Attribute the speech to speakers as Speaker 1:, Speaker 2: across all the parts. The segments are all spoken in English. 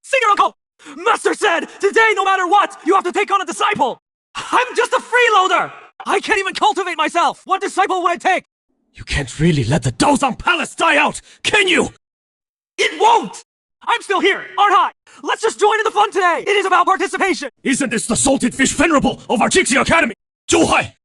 Speaker 1: Senior uncle! Master said, today no matter what, you have to take on a disciple! I'm just a freeloader! I can't even cultivate myself! What disciple would I take?
Speaker 2: You can't really let the Daozang Palace die out, can you?
Speaker 1: It won't! I'm still here, aren't I? Let's just join in the fun today! It is about participation!
Speaker 2: Isn't this the salted fish venerable of our Jixi Academy? Zhou Hai!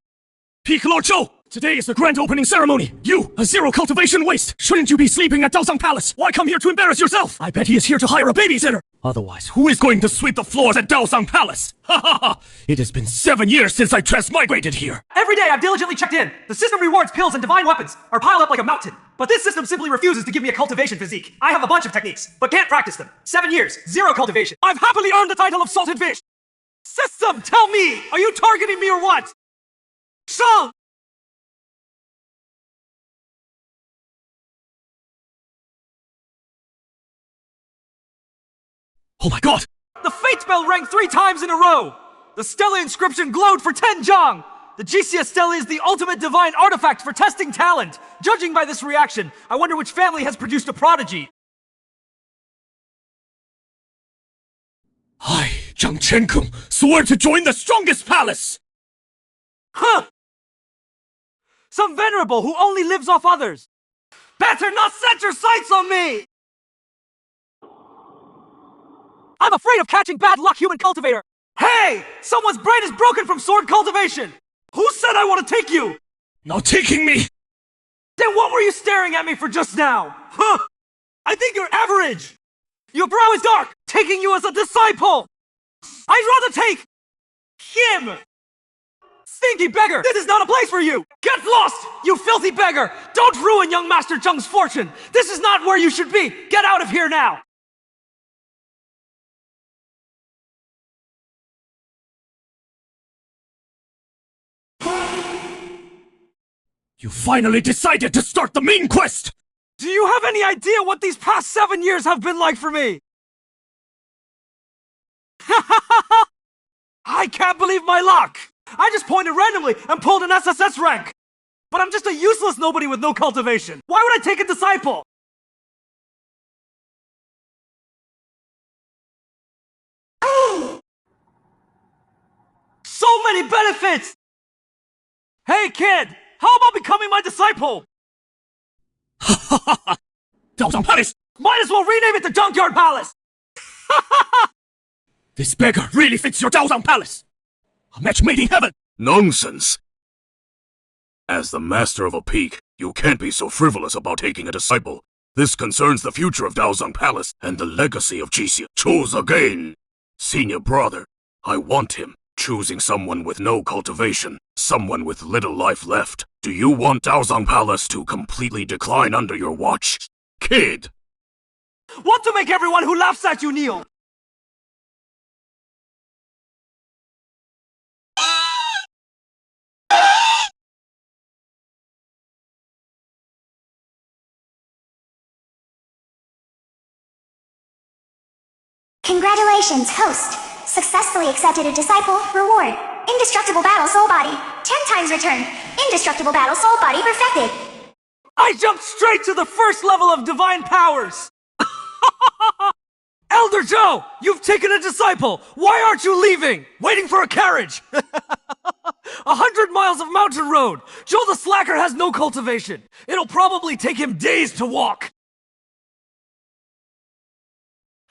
Speaker 2: Peak Lord Zhou! Today is the grand opening ceremony! You, a zero cultivation waste! Shouldn't you be sleeping at Daozang Palace? Why come here to embarrass yourself? I bet he is here to hire a babysitter! Otherwise, who is going to sweep the floors at Daozang Palace? Ha ha ha! It has been 7 years since I transmigrated here!
Speaker 1: Every day I've diligently checked in. The system rewards pills and divine weapons are piled up like a mountain. But this system simply refuses to give me a cultivation physique. I have a bunch of techniques, but can't practice them. 7 years, zero cultivation. I've happily earned the title of salted fish! System, tell me! Are you targeting me or what? Shang!
Speaker 2: Oh my god!
Speaker 1: The fate bell rang 3 times in a row! The Stella inscription glowed for 10 Zhang! The Jixia Stella is the ultimate divine artifact for testing talent! Judging by this reaction, I wonder which family has produced a prodigy.
Speaker 2: I, Zhang Chenkung, swore to join the strongest palace!
Speaker 1: Huh! Some venerable who only lives off others! Better not set your sights on me! I'm afraid of catching bad luck, human cultivator! Hey! Someone's brain is broken from sword cultivation! Who said I want to take you?
Speaker 2: Not taking me!
Speaker 1: Then what were you staring at me for just now? Huh! I think you're average! Your brow is dark, taking you as a disciple! I'd rather take... him! Stinky beggar! This is not a place for you! Get lost, you filthy beggar! Don't ruin young Master Zheng's fortune! This is not where you should be! Get out of here now!
Speaker 2: You finally decided to start the main quest!
Speaker 1: Do you have any idea what these past 7 years have been like for me? I can't believe my luck! I just pointed randomly and pulled an SSS rank! But I'm just a useless nobody with no cultivation! Why would I take a disciple? So many benefits! Hey kid! How about becoming my disciple?
Speaker 2: Daozang Palace!
Speaker 1: Might as well rename it the Junkyard Palace!
Speaker 2: This beggar really fits your Daozang Palace! A match made in heaven!
Speaker 3: Nonsense! As the master of a peak, you can't be so frivolous about taking a disciple. This concerns the future of Daozang Palace and the legacy of Jixia. Choose again! Senior brother, I want him. Choosing someone with no cultivation, someone with little life left. Do you want Daozang Palace to completely decline under your watch? Kid!
Speaker 1: Want to make everyone who laughs at you kneel!
Speaker 4: Congratulations, host! Successfully accepted a disciple. Reward. Indestructible battle soul body. 10 times return. Indestructible battle soul body perfected.
Speaker 1: I jumped straight to the first level of divine powers! Elder Zhou! You've taken a disciple! Why aren't you leaving? Waiting for a carriage! 100 miles of mountain road! Zhou the slacker has no cultivation! It'll probably take him days to walk!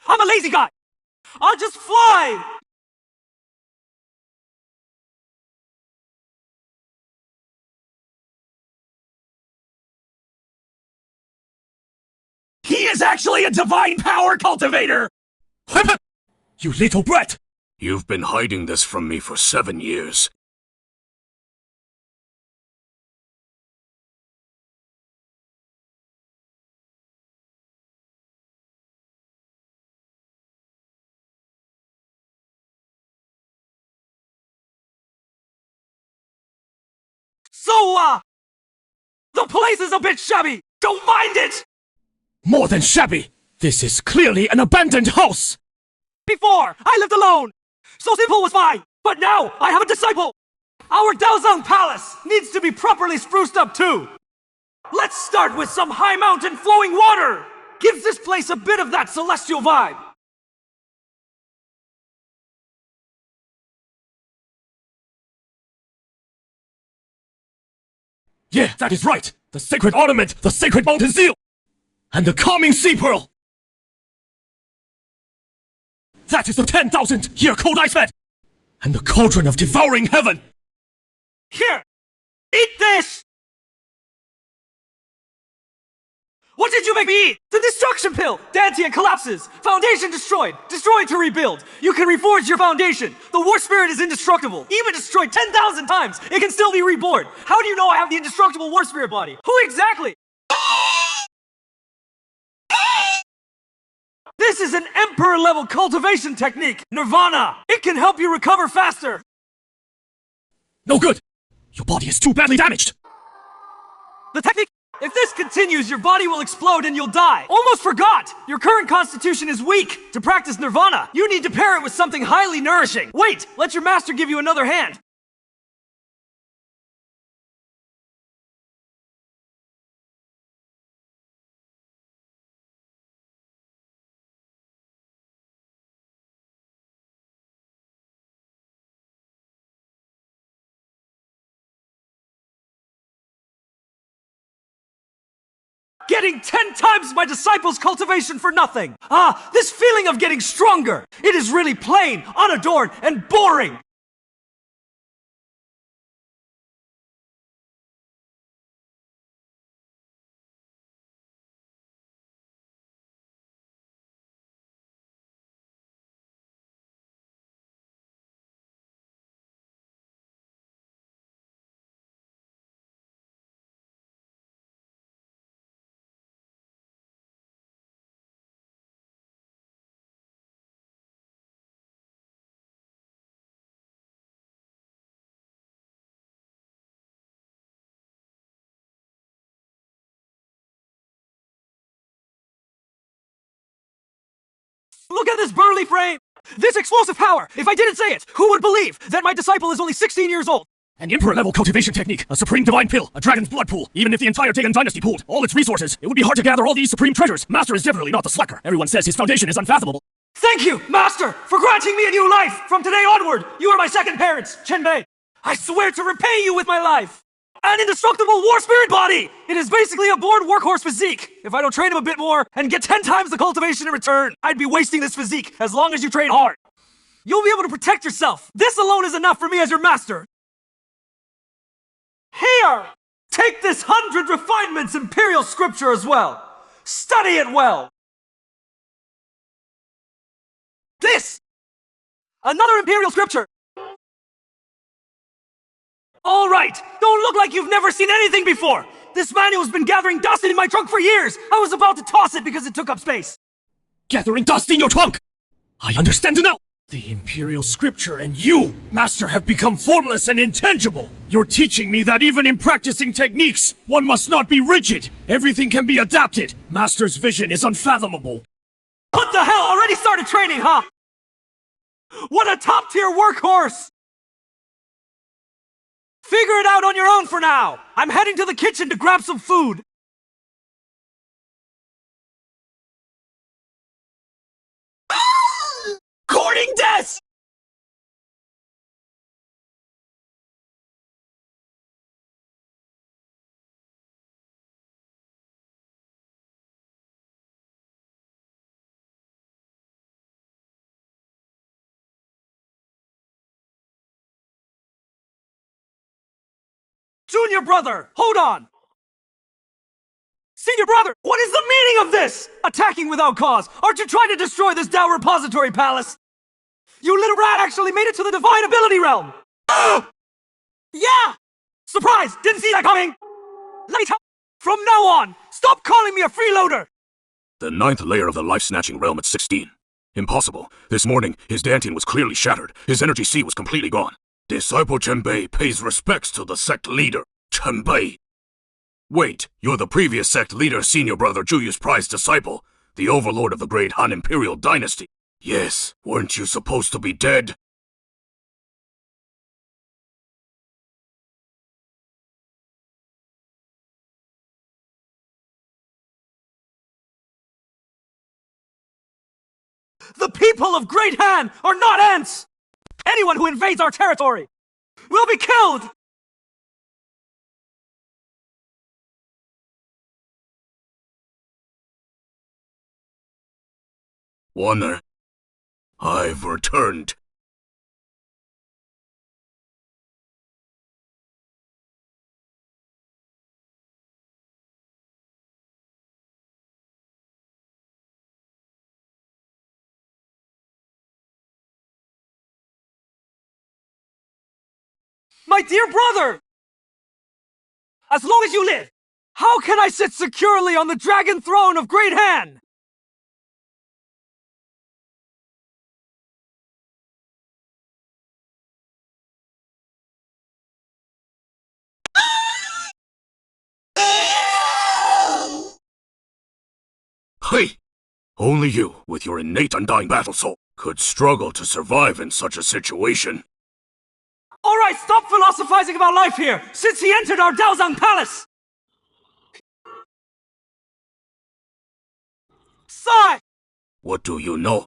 Speaker 1: I'm a lazy guy! I'll just fly!
Speaker 2: He is actually a divine power cultivator! You little brat!
Speaker 3: You've been hiding this from me for 7 years.
Speaker 1: So, the place is a bit shabby! Don't mind it!
Speaker 2: More than shabby! This is clearly an abandoned house!
Speaker 1: Before, I lived alone! So simple was fine! But now, I have a disciple! Our Daozang Palace needs to be properly spruced up too! Let's start with some high mountain flowing water! Gives this place a bit of that celestial vibe!
Speaker 2: Yeah, that is right. The sacred ornament, the sacred mountain seal, and the calming sea pearl. That is the 10,000-year cold ice bed, and the cauldron of devouring heaven.
Speaker 1: Here! Eat this! What did you make me eat? The destruction pill! Dantian collapses! Foundation destroyed! Destroyed to rebuild! You can reforge your foundation! The war spirit is indestructible! Even destroyed 10,000 times, it can still be reborn! How do you know I have the indestructible war spirit body? Who exactly? This is an emperor-level cultivation technique! Nirvana! It can help you recover faster!
Speaker 2: No good! Your body is too badly damaged!
Speaker 1: The technique? If this continues, your body will explode and you'll die. Almost forgot! Your current constitution is weak. To practice nirvana, you need to pair it with something highly nourishing. Wait, let your master give you another hand. Getting 10 times my disciples' cultivation for nothing! Ah, this feeling of getting stronger! It is really plain, unadorned, and boring! Look at this burly frame! This explosive power! If I didn't say it, who would believe that my disciple is only 16 years old?
Speaker 2: An emperor-level cultivation technique, a supreme divine pill, a dragon's blood pool. Even if the entire Dagon dynasty pooled all its resources, it would be hard to gather all these supreme treasures. Master is definitely not the slacker. Everyone says his foundation is unfathomable.
Speaker 1: Thank you, Master, for granting me a new life! From today onward, you are my second parents, Chen Bei. I swear to repay you with my life! An indestructible war spirit body! It is basically a born workhorse physique. If I don't train him a bit more and get 10 times the cultivation in return, I'd be wasting this physique as long as you train hard. You'll be able to protect yourself. This alone is enough for me as your master. Here! Take this 100 refinements imperial scripture as well. Study it well. This! Another imperial scripture. All right, don't look like you've never seen anything before. This manual's been gathering dust in my trunk for years. I was about to toss it because it took up space.
Speaker 2: Gathering dust in your trunk! I understand now! The imperial scripture and you, Master, have become formless and intangible. You're teaching me that even in practicing techniques, one must not be rigid. Everything can be adapted. Master's vision is unfathomable.
Speaker 1: What the hell? Already started training, huh? What a top-tier workhorse! Figure it out on your own for now! I'm heading to the kitchen to grab some food! Courting death! Junior brother, hold on! Senior brother, what is the meaning of this? Attacking without cause. Aren't you trying to destroy this Tao repository palace? You little rat actually made it to the divine ability realm! Yeah! Surprise! Didn't see that coming! Let me tell from now on, stop calling me a freeloader!
Speaker 3: The 9th layer of the life-snatching realm at 16. Impossible. This morning, his Dantian was clearly shattered. His energy sea was completely gone. Disciple Chen Bei pays respects to the sect leader, Chen Bei. Wait, you're the previous sect leader, senior brother Zhuyu's prized disciple, the overlord of the great Han Imperial dynasty. Yes, weren't you supposed to be dead?
Speaker 1: The people of Great Han are not ants! Anyone who invades our territory will be killed!
Speaker 3: Warner, I've returned.
Speaker 1: My dear brother! As long as you live, how can I sit securely on the dragon throne of Great Han?
Speaker 3: Hey! Only you, with your innate undying battle soul, could struggle to survive in such a situation.
Speaker 1: Alright, stop philosophizing about life here, since he entered our Daozang Palace! Sigh!
Speaker 3: What do you know?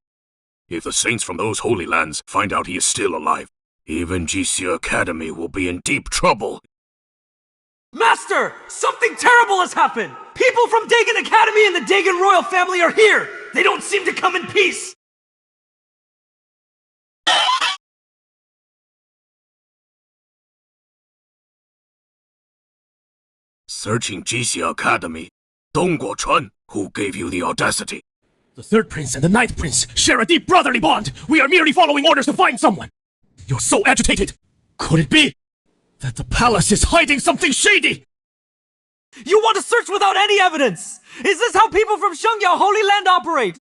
Speaker 3: If the saints from those holy lands find out he is still alive, even Jixia Academy will be in deep trouble.
Speaker 1: Master! Something terrible has happened! People from Dagon Academy and the Dagon royal family are here! They don't seem to come in peace!
Speaker 3: Searching Jixia Academy, Dong Guochuan, who gave you the audacity?
Speaker 2: The third prince and the ninth prince share a deep brotherly bond. We are merely following orders to find someone. You're so agitated. Could it be that the palace is hiding something shady?
Speaker 1: You want to search without any evidence! Is this how people from Shengyao Holy Land operate?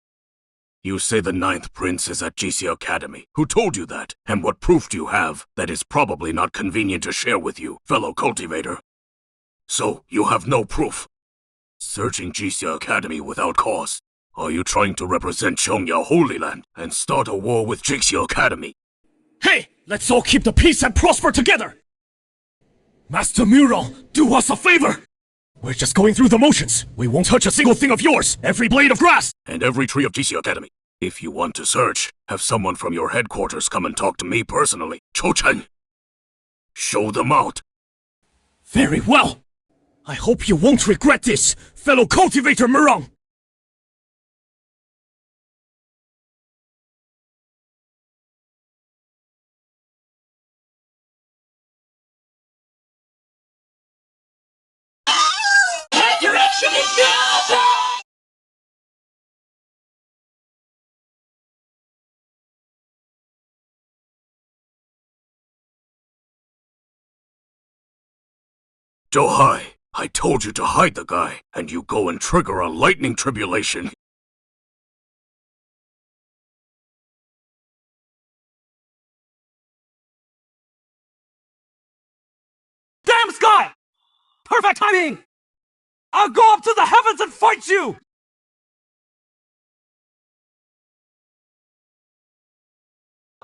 Speaker 3: You say the ninth prince is at Jixia Academy. Who told you that? And what proof do you have that is probably not convenient to share with you, fellow cultivator? So, you have no proof. Searching Jixia Academy without cause. Are you trying to represent Shengyao Holy Land and start a war with Jixia Academy?
Speaker 2: Hey, let's all keep the peace and prosper together! Master Mural, do us a favor! We're just going through the motions. We won't touch a single thing of yours, every blade of grass!
Speaker 3: And every tree of Jixia Academy. If you want to search, have someone from your headquarters come and talk to me personally. Cho Chen! Show them out!
Speaker 2: Very well! I hope you won't regret this, fellow cultivator Murong!
Speaker 3: Johai, I told you to hide the guy, and you go and trigger a lightning tribulation.
Speaker 1: Damn Sky! Perfect timing! I'll go up to the heavens and fight you!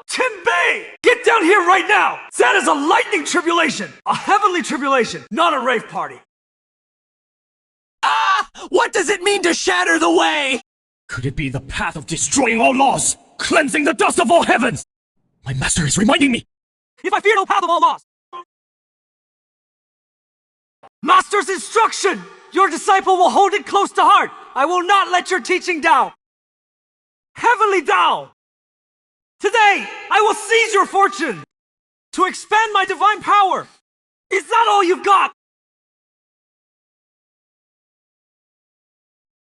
Speaker 1: Chen Bei! Get down here right now! That is a lightning tribulation! A heavenly tribulation, not a rave party!
Speaker 5: Ah! What does it mean to shatter the way?
Speaker 2: Could it be the path of destroying all laws, cleansing the dust of all heavens? My master is reminding me!
Speaker 1: If I fear no path of all laws! Master's instruction! Your disciple will hold it close to heart! I will not let your teaching down! Heavenly Tao! Today, I will seize your fortune! To expand my divine power! Is that all you've got?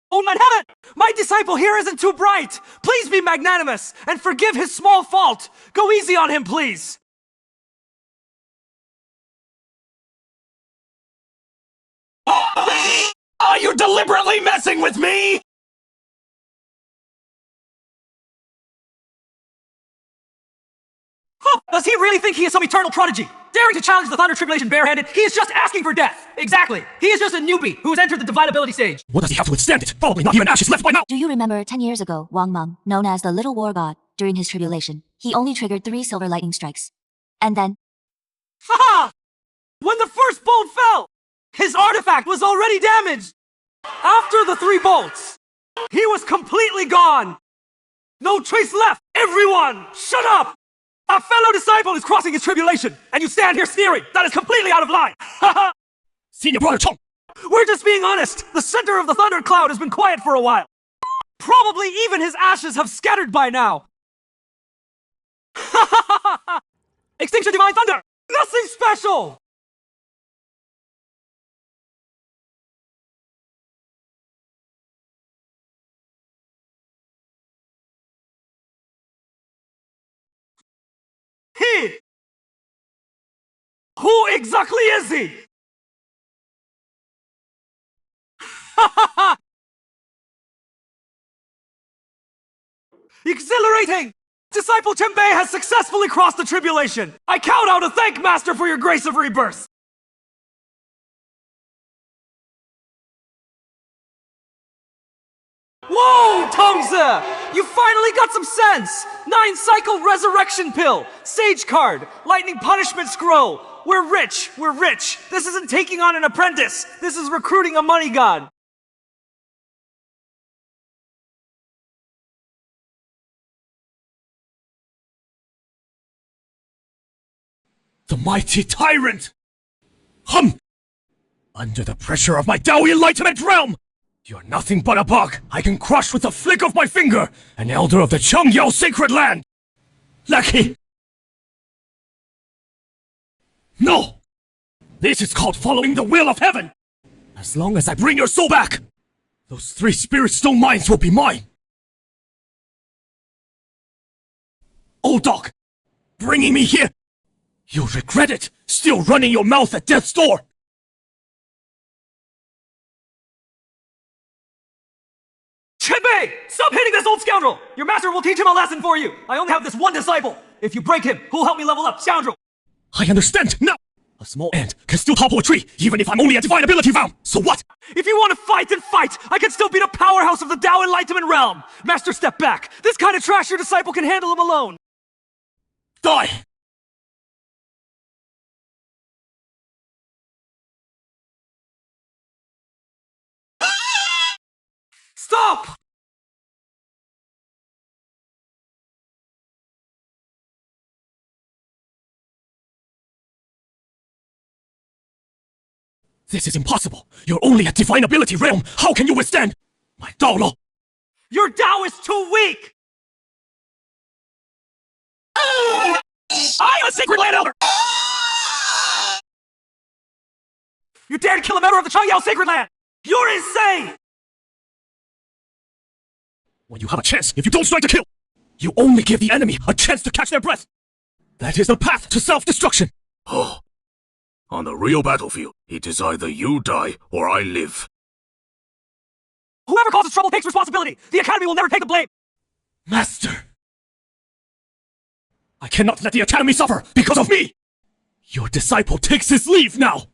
Speaker 1: Oh my heaven! My disciple here isn't too bright! Please be magnanimous, and forgive his small fault! Go easy on him, please!
Speaker 5: Are you deliberately messing with me?
Speaker 1: Huh, does he really think he is some eternal prodigy? Daring to challenge the Thunder Tribulation barehanded, he is just asking for death! Exactly! He is just a newbie who has entered the divine ability stage!
Speaker 2: What does he have to withstand it? Probably not even ashes left by now!
Speaker 6: Do you remember 10 years ago, Wang Meng, known as the Little War God, during his tribulation, he only triggered 3 silver lightning strikes. And then...
Speaker 1: Haha! When the first bolt fell, his artifact was already damaged! After the 3 bolts, he was completely gone! No trace left! Everyone, shut up! A fellow disciple is crossing his tribulation, and you stand here sneering! That is completely out of line! Haha!
Speaker 2: Senior brother Chong!
Speaker 1: We're just being honest! The center of the thundercloud has been quiet for a while! Probably even his ashes have scattered by now! Extinction Divine Thunder! Nothing special! He! Who exactly is he? Exhilarating! Disciple Chen Bei has successfully crossed the tribulation! I kowtow to thank Master for your grace of rebirth! Whoa, Tongzi! You finally got some sense! 9-cycle resurrection pill, sage card, lightning punishment scroll. We're rich, we're rich. This isn't taking on an apprentice. This is recruiting a money god.
Speaker 2: The mighty tyrant! Hum! Under the pressure of my Dao enlightenment realm! You're nothing but a bug I can crush with a flick of my finger! An elder of the Changyao sacred land! Lackey! No! This is called following the will of heaven! As long as I bring your soul back, those 3 spirit stone mines will be mine! Old dog! Bringing me here! You'll regret it, still running your mouth at death's door!
Speaker 1: Chen Bei! Stop hitting this old scoundrel! Your master will teach him a lesson for you! I only have this one disciple! If you break him, who'll help me level up, scoundrel?
Speaker 2: I understand now! A small ant can still topple a tree, even if I'm only a divine ability found! So what?
Speaker 1: If you want to fight, then fight! I can still beat a powerhouse of the Dao Enlightenment realm! Master, step back! This kind of trash your disciple can handle him alone!
Speaker 2: Die!
Speaker 1: Stop!
Speaker 2: This is impossible! You're only at divine ability realm! How can you withstand my Dao Lo?
Speaker 1: Your Dao is too weak!
Speaker 2: I am a sacred land elder!
Speaker 1: You dare to kill a member of the Changyao sacred land! You're insane!
Speaker 2: When you have a chance, if you don't strike to kill, you only give the enemy a chance to catch their breath! That is the path to self-destruction!
Speaker 3: Oh. On the real battlefield, it is either you die or I live.
Speaker 1: Whoever causes trouble takes responsibility! The Academy will never take the blame!
Speaker 2: Master! I cannot let the Academy suffer because of me! Your disciple takes his leave now!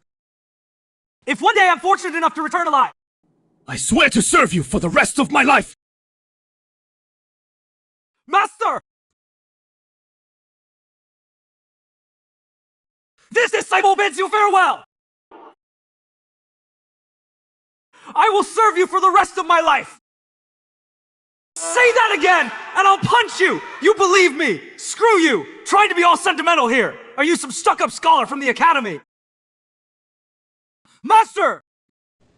Speaker 1: If one day I'm fortunate enough to return alive,
Speaker 2: I swear to serve you for the rest of my life!
Speaker 1: Master! This disciple bids you farewell! I will serve you for the rest of my life! Say that again, and I'll punch you! You believe me! Screw you! Trying to be all sentimental here! Are you some stuck-up scholar from the Academy? Master!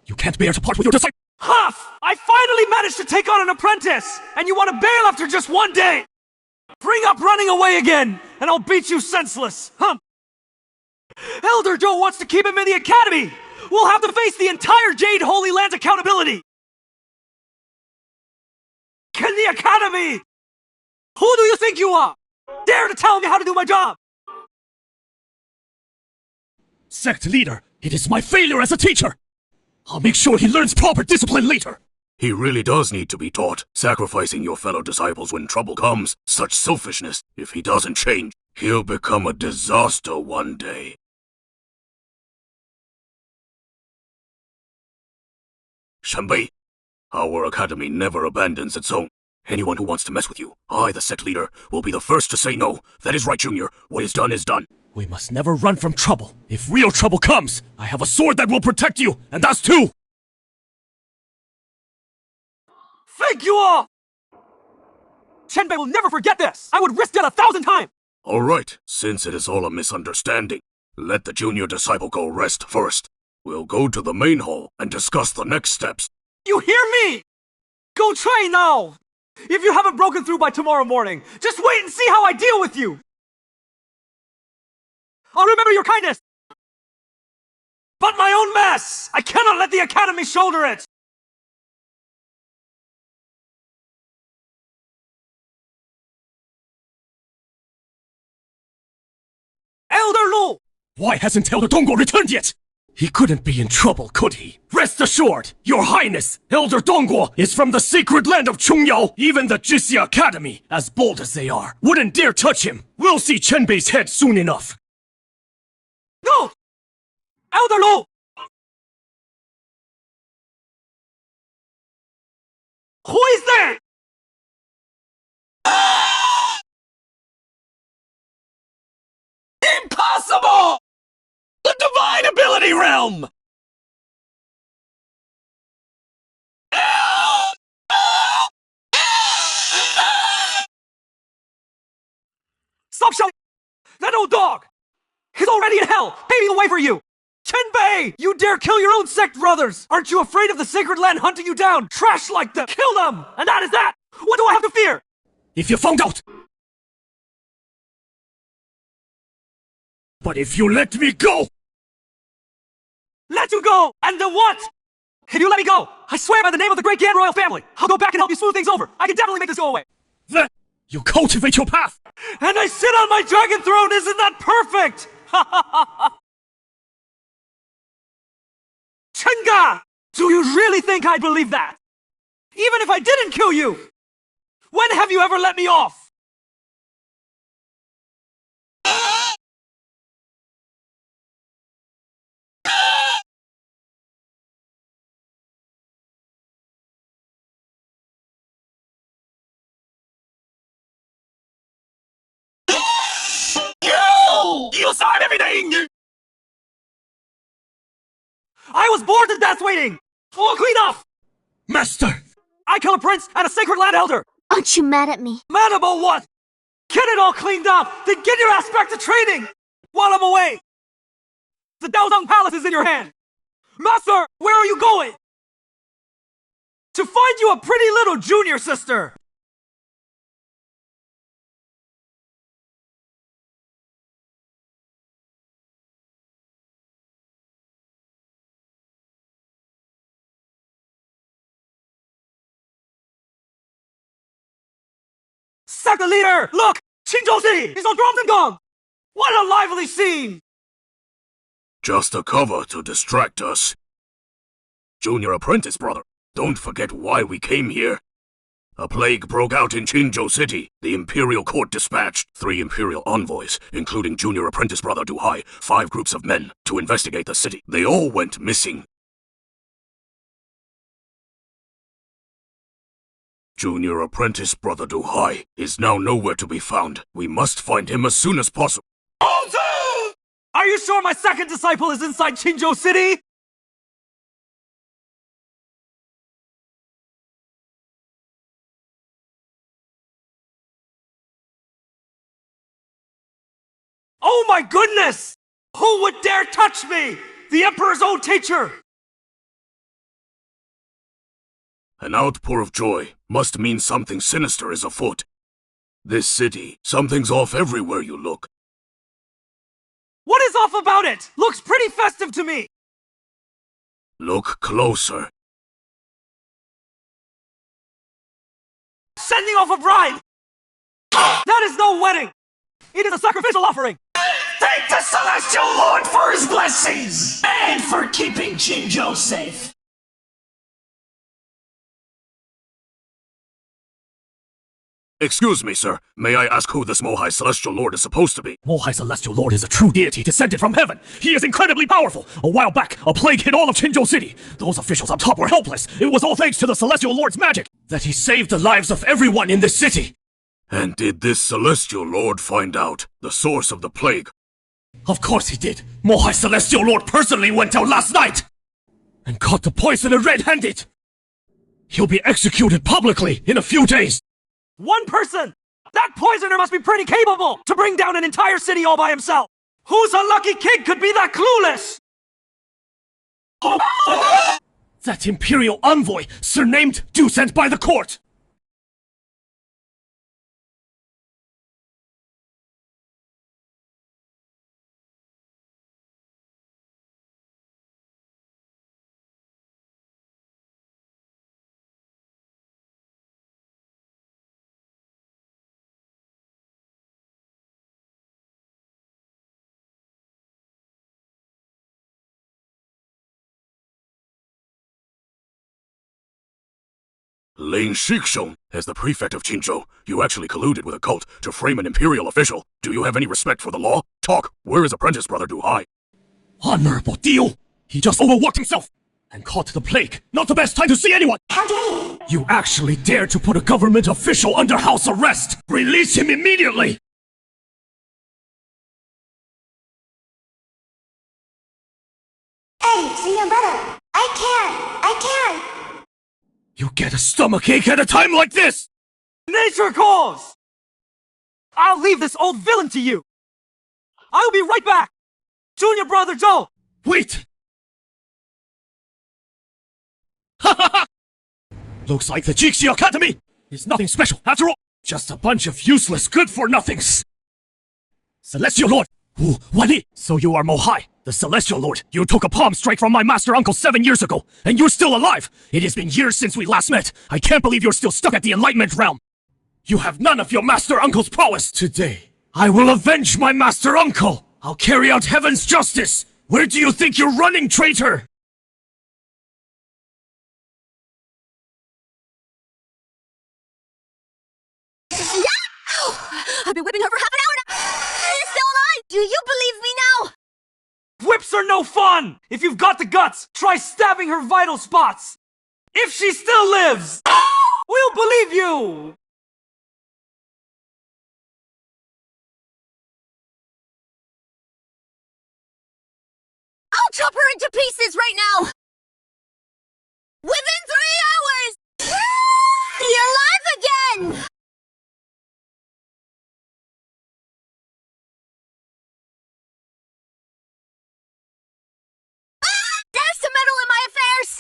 Speaker 2: You can't bear to part with your disciple!
Speaker 1: Huff! I finally managed to take on an apprentice! And you want to bail after just one day! Bring up running away again, and I'll beat you senseless! Elder Joe wants to keep him in the Academy! We'll have to face the entire Jade Holy Land's accountability! Can the Academy? Who do you think you are? Dare to tell me how to do my job?
Speaker 2: Sect leader, it is my failure as a teacher! I'll make sure he learns proper discipline later!
Speaker 3: He really does need to be taught. Sacrificing your fellow disciples when trouble comes, such selfishness, if he doesn't change, he'll become a disaster one day. Chen Bei, our academy never abandons its own. Anyone who wants to mess with you, I, the sect leader, will be the first to say no. That is right, Junior. What is done is done.
Speaker 2: We must never run from trouble. If real trouble comes, I have a sword that will protect you, and us too!
Speaker 1: Thank you all! Chen Bei will never forget this! I would risk it 1,000 times!
Speaker 3: Alright, since it is all a misunderstanding, let the junior disciple go rest first. We'll go to the main hall and discuss the next steps.
Speaker 1: You hear me? Go try now! If you haven't broken through by tomorrow morning, just wait and see how I deal with you! I'll remember your kindness! But my own mess! I cannot let the Academy shoulder it! Elder Lu!
Speaker 2: Why hasn't Elder Dongguo returned yet? He couldn't be in trouble, could he? Rest assured, Your Highness, Elder Dongguo is from the sacred land of Chongyao. Even the Jixia Academy, as bold as they are, wouldn't dare touch him. We'll see Chen Bei's head soon enough.
Speaker 1: No! Elder Lu! Who is there?
Speaker 5: Impossible! The Divine Ability Realm!
Speaker 1: Stop shouting! That old dog! He's already in hell, paving the way for you! Chen Bei! You dare kill your own sect brothers! Aren't you afraid of the sacred land hunting you down? Trash like them! Kill them! And that is that! What do I have to fear?
Speaker 2: If you found out! But if you let me go!
Speaker 1: Let you go! And then what? If you let me go, I swear by the name of the great Gan royal family, I'll go back and help you smooth things over. I can definitely make this go away.
Speaker 2: Then you cultivate your path!
Speaker 1: And I sit on my dragon throne! Isn't that perfect? Chenga! Do you really think I believe that? Even if I didn't kill you! When have you ever let me off?
Speaker 5: You saw everything!
Speaker 1: I was bored to death waiting! Full clean off!
Speaker 2: Master!
Speaker 1: I kill a prince and a sacred land elder!
Speaker 4: Aren't you mad at me?
Speaker 1: Mad about what? Get it all cleaned up, then get your ass back to training! While I'm away! The Daozang Palace is in your hand! Master, where are you going? To find you a pretty little junior sister! Sector leader! Look! Qingzhou City is all drums and gongs! What a lively scene!
Speaker 3: Just a cover to distract us. Junior apprentice, brother. Don't forget why we came here. A plague broke out in Qingzhou City. The Imperial Court dispatched 3 Imperial envoys, including Junior Apprentice Brother Duhai, 5 groups of men, to investigate the city. They all went missing. Junior Apprentice Brother Duhai is now nowhere to be found. We must find him as soon as possible.
Speaker 1: Are you sure my second disciple is inside Qingzhou City? Oh my goodness! Who would dare touch me? The Emperor's own teacher!
Speaker 3: An outpour of joy must mean something sinister is afoot. This city, something's off everywhere you look.
Speaker 1: What is off about it? Looks pretty festive to me!
Speaker 3: Look closer.
Speaker 1: Sending off a bribe! That is no wedding! It is a sacrificial offering!
Speaker 5: Thank the Celestial Lord for his blessings! And for keeping Qingzhou safe!
Speaker 3: Excuse me, sir. May I ask who this Mohai Celestial Lord is supposed to be?
Speaker 2: Mohai Celestial Lord is a true deity descended from heaven. He is incredibly powerful. A while back, a plague hit all of Qingzhou City. Those officials up top were helpless. It was all thanks to the Celestial Lord's magic that he saved the lives of everyone in this city.
Speaker 3: And did this Celestial Lord find out the source of the plague?
Speaker 2: Of course he did. Mohai Celestial Lord personally went out last night and caught the poisoner red-handed. He'll be executed publicly in a few days.
Speaker 1: One person! That poisoner must be pretty capable to bring down an entire city all by himself! Whose unlucky kid could be that clueless?
Speaker 2: That imperial envoy, surnamed, due sent by the court!
Speaker 3: Lin Shixong, as the prefect of Qinzhou, you actually colluded with a cult to frame an imperial official. Do you have any respect for the law? Talk! Where is apprentice brother Du Hai?
Speaker 2: Honorable deal! He just overworked himself and caught the plague. Not the best time to see anyone!
Speaker 4: How dare you?
Speaker 2: You actually dare to put a government official under house arrest! Release him immediately!
Speaker 4: Hey, senior brother. I can.
Speaker 2: You get a stomachache at a time like this!
Speaker 1: Nature calls! I'll leave this old villain to you! I'll be right back! Junior brother Joe!
Speaker 2: Wait! Ha ha ha! Looks like the Jixi Academy is nothing special after all. Just a bunch of useless good-for-nothings. Celestial Lord! Wu Wanli! So you are Mohai, the Celestial Lord. You took a palm strike from my master uncle 7 years ago, and you're still alive! It has been years since we last met. I can't believe you're still stuck at the Enlightenment realm. You have none of your master uncle's prowess. Today, I will avenge my master uncle! I'll carry out heaven's justice! Where do you think you're running, traitor?
Speaker 7: I've been whipping her for half an hour now! She's still alive! Do you believe me now?
Speaker 1: Whips are no fun! If you've got the guts, try stabbing her vital spots! If she still lives, we'll believe you!
Speaker 7: I'll chop her into pieces right now! Within 3 hours! You're alive again! There's some meddle in my affairs!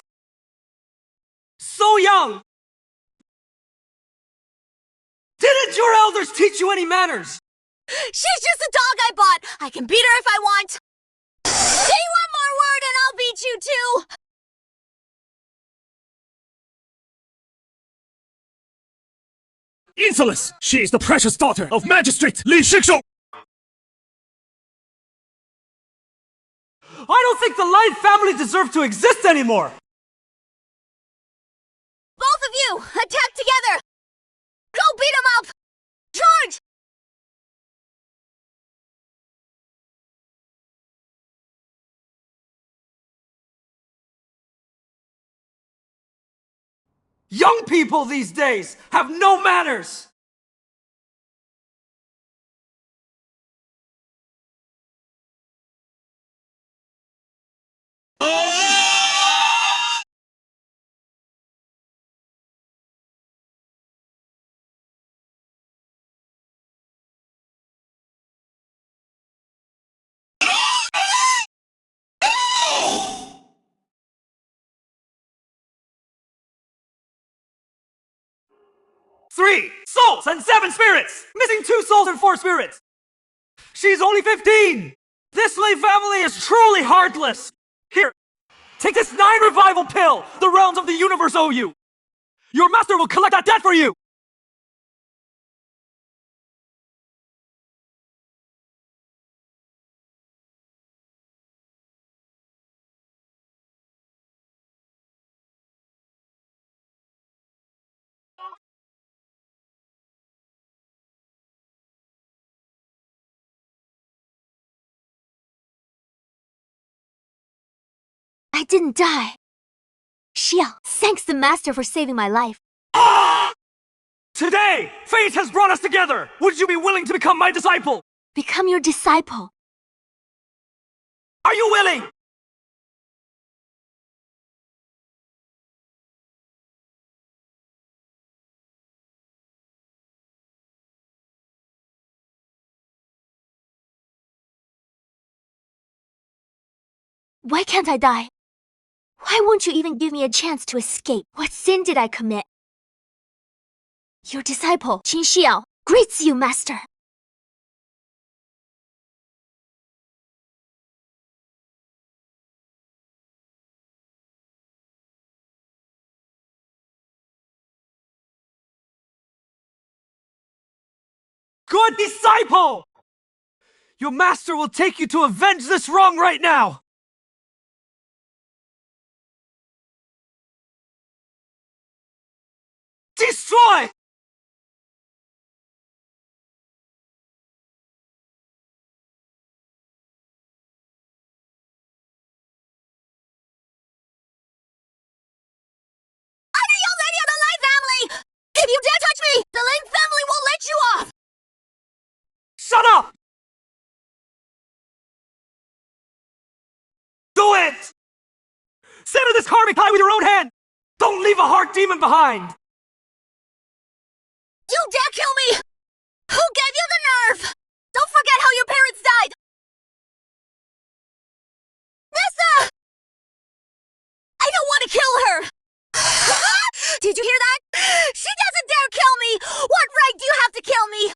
Speaker 1: So young! Didn't your elders teach you any manners?
Speaker 7: She's just a dog I bought! I can beat her if I want! Say one more word and I'll beat you too!
Speaker 2: Insolence! She is the precious daughter of Magistrate Li Shixong!
Speaker 1: I don't think the Lion family deserve to exist anymore!
Speaker 7: Both of you, attack together! Go beat him up! Charge!
Speaker 1: Young people these days have no manners! Three souls and 7 spirits! Missing 2 souls and 4 spirits! She's only 15! This Lei family is truly heartless! Here, take this 9 revival pill the realms of the universe owe you! Your master will collect that debt for you!
Speaker 7: I didn't die. Xiao, thanks the master for saving my life.
Speaker 1: Today, fate has brought us together! Would you be willing to become my disciple?
Speaker 7: Become your disciple.
Speaker 1: Are you willing?
Speaker 7: Why can't I die? Why won't you even give me a chance to escape? What sin did I commit? Your disciple, Qin Xiao, greets you, Master.
Speaker 1: Good disciple! Your master will take you to avenge this wrong right now! Destroy!
Speaker 7: I didn't use any of the Lin family! If you dare touch me, the Lin family won't let you off!
Speaker 1: Shut up! Do it! Sever this karmic tie with your own hand! Don't leave a heart demon behind!
Speaker 7: You dare kill me! Who gave you the nerve? Don't forget how your parents died! Nessa! I don't want to kill her! Did you hear that? She doesn't dare kill me! What right do you have to kill me?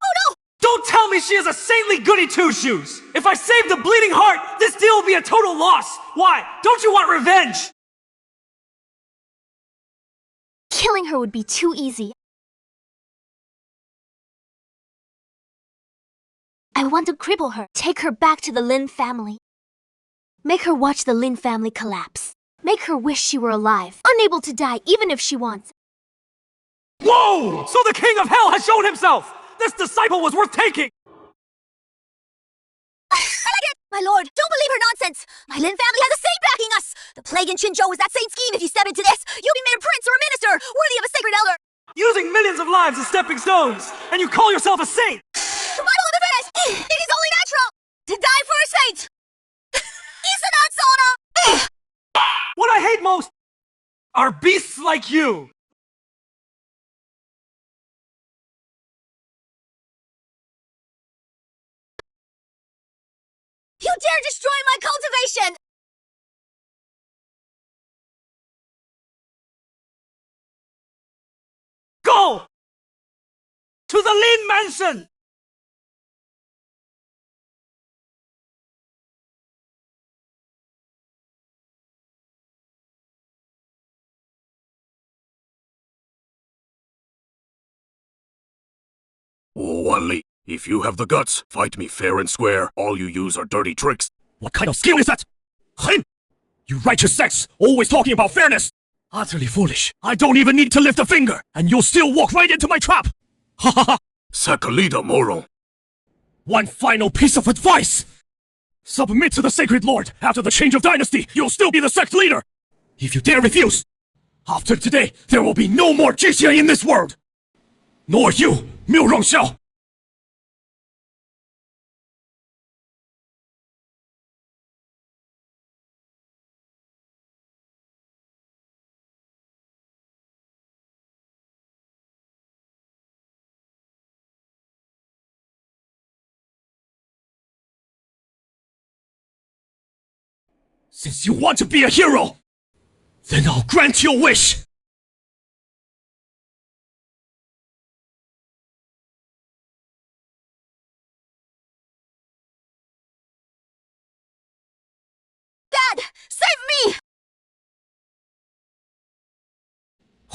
Speaker 7: Oh no!
Speaker 1: Don't tell me she is a saintly goody two-shoes! If I save the bleeding heart, this deal will be a total loss! Why? Don't you want revenge?
Speaker 7: Killing her would be too easy. I want to cripple her, take her back to the Lin family. Make her watch the Lin family collapse. Make her wish she were alive, unable to die even if she wants.
Speaker 1: Whoa! So the king of hell has shown himself! This disciple was worth taking!
Speaker 7: I like it! My lord, don't believe her nonsense! My Lin family has a saint backing us! The plague in Qinzhou is that saint's scheme. If you step into this, you'll be made a prince or a minister, worthy of a sacred elder!
Speaker 1: Using millions of lives as stepping stones, and you call yourself a saint!
Speaker 7: Survival of the fittest! It is only natural to die for a saint! Isn't that Sona?
Speaker 1: What I hate most are beasts like you!
Speaker 7: You dare destroy my cultivation!
Speaker 1: Go! To the Lin mansion!
Speaker 3: Wan Li, if you have the guts, fight me fair and square. All you use are dirty tricks.
Speaker 2: What kind of skill is that? Hein? You righteous sex, always talking about fairness. Utterly foolish. I don't even need to lift a finger, and you'll still walk right into my trap. Ha ha ha!
Speaker 3: Sakalida Moron.
Speaker 2: One final piece of advice. Submit to the Sacred Lord. After the change of dynasty, you'll still be the sect leader. If you dare refuse, after today, there will be no more Jixia in this world. Nor you, Miu Rongxiao. Since you want to be a hero, then I'll grant your wish.
Speaker 7: Dad, save me!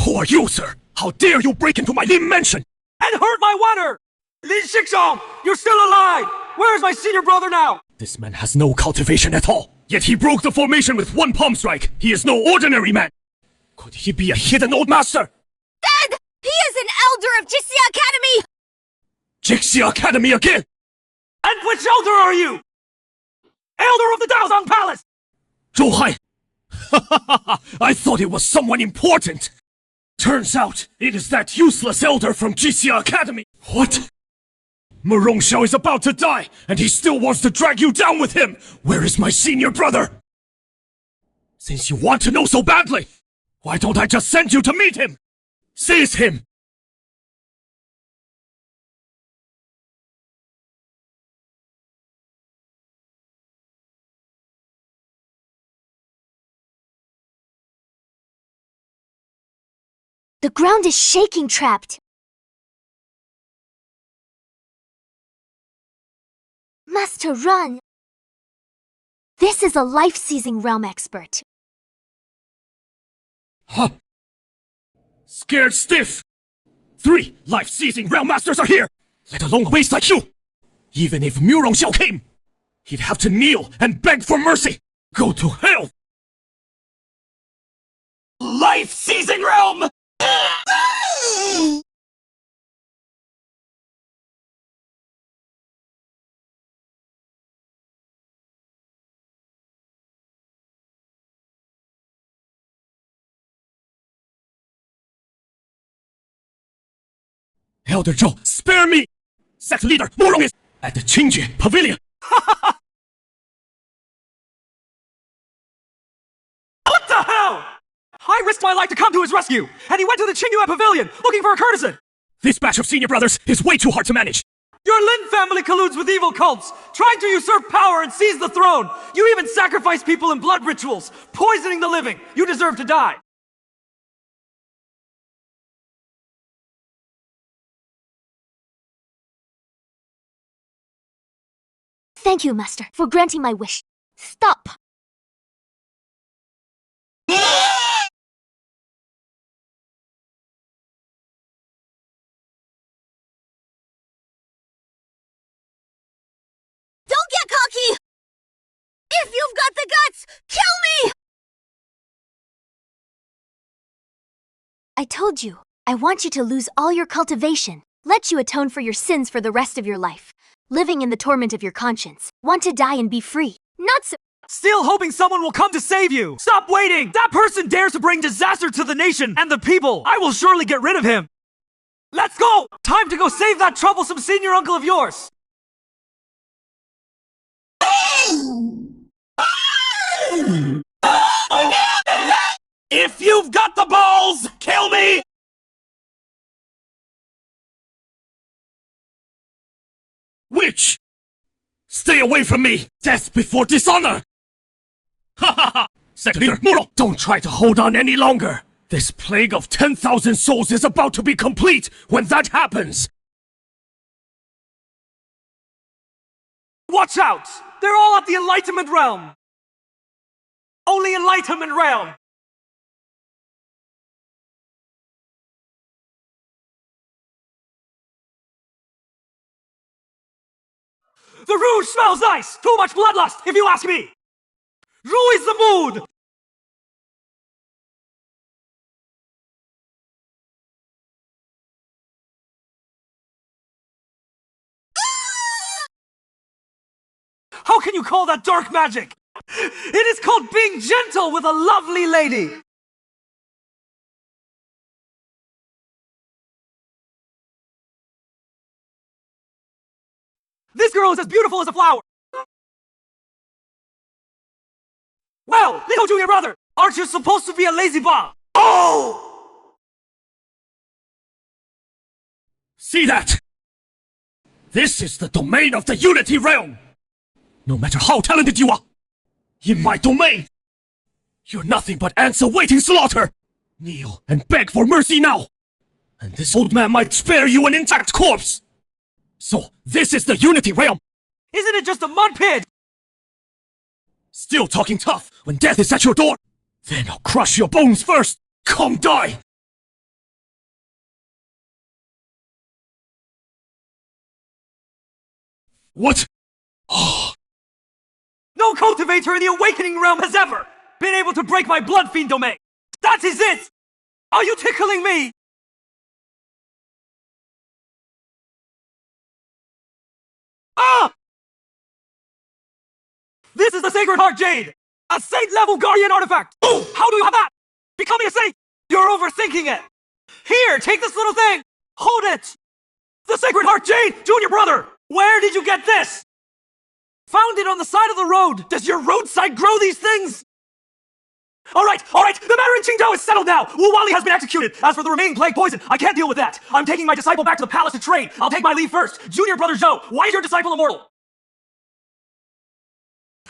Speaker 2: Who are you, sir? How dare you break into my Lin mansion?
Speaker 1: And hurt my water! Lin Shixong, you're still alive! Where's my senior brother now?
Speaker 2: This man has no cultivation at all. Yet he broke the formation with one palm strike. He is no ordinary man. Could he be a hidden old master?
Speaker 7: Dad! He is an elder of Jixia Academy!
Speaker 2: Jixia Academy again!
Speaker 1: And which elder are you? Elder of the Daozang Palace!
Speaker 2: Zhou Hai! I thought it was someone important. Turns out, it is that useless elder from Jixia Academy. What? Miu Rongxiao is about to die, and he still wants to drag you down with him! Where is my senior brother? Since you want to know so badly, why don't I just send you to meet him? Seize him!
Speaker 7: The ground is shaking trapped. Master, run! This is a life-seizing realm expert.
Speaker 2: Huh? Scared stiff! 3 life-seizing realm masters are here! Let alone a waste like you! Even if Murong Xiao came, he'd have to kneel and beg for mercy! Go to hell!
Speaker 5: Life-seizing realm!
Speaker 2: Elder Zhou, spare me! Sect leader Murong is at the Qingjie Pavilion!
Speaker 1: What the hell? I risked my life to come to his rescue, and he went to the Qingyue Pavilion looking for a courtesan.
Speaker 2: This batch of senior brothers is way too hard to manage!
Speaker 1: Your Lin family colludes with evil cults, trying to usurp power and seize the throne. You even sacrifice people in blood rituals, poisoning the living. You deserve to die.
Speaker 7: Thank you, Master, for granting my wish. Stop! Don't get cocky! If you've got the guts, kill me! I told you, I want you to lose all your cultivation, let you atone for your sins for the rest of your life. Living in the torment of your conscience, want to die and be free. Not so—
Speaker 1: Still hoping someone will come to save you. Stop waiting! That person dares to bring disaster to the nation and the people. I will surely get rid of him. Let's go! Time to go save that troublesome senior uncle of yours.
Speaker 5: If you've got the balls, kill me!
Speaker 2: Witch! Stay away from me! Death before dishonor! Ha ha ha! Sect leader Murong, don't try to hold on any longer! This plague of 10,000 souls is about to be complete when that happens!
Speaker 1: Watch out! They're all at the Enlightenment Realm! Only Enlightenment Realm! The rouge smells nice! Too much bloodlust, if you ask me! Ru is the mood! How can you call that dark magic? It is called being gentle with a lovely lady! This girl is as beautiful as a flower! Well, little junior brother, aren't you supposed to be a lazy bum? Oh!
Speaker 2: See that? This is the domain of the Unity Realm! No matter how talented you are, in my domain, you're nothing but ants awaiting slaughter! Kneel and beg for mercy now! And this old man might spare you an intact corpse! So, this is the Unity Realm!
Speaker 1: Isn't it just a mud pit?
Speaker 2: Still talking tough when death is at your door? Then I'll crush your bones first! Come die! What?
Speaker 1: No cultivator in the Awakening Realm has ever been able to break my blood fiend domain! That is it! Are you tickling me? Ah! This is the Sacred Heart Jade! A saint-level guardian artifact! Oh, how do you have that? Becoming a saint! You're overthinking it! Here, take this little thing! Hold it! The Sacred Heart Jade! Junior brother! Where did you get this? Found it on the side of the road! Does your roadside grow these things? Alright! The matter in Qingdao is settled now! Wu Wali has been executed! As for the remaining plague poison, I can't deal with that! I'm taking my disciple back to the palace to train! I'll take my leave first! Junior brother Zhou, why is your disciple immortal?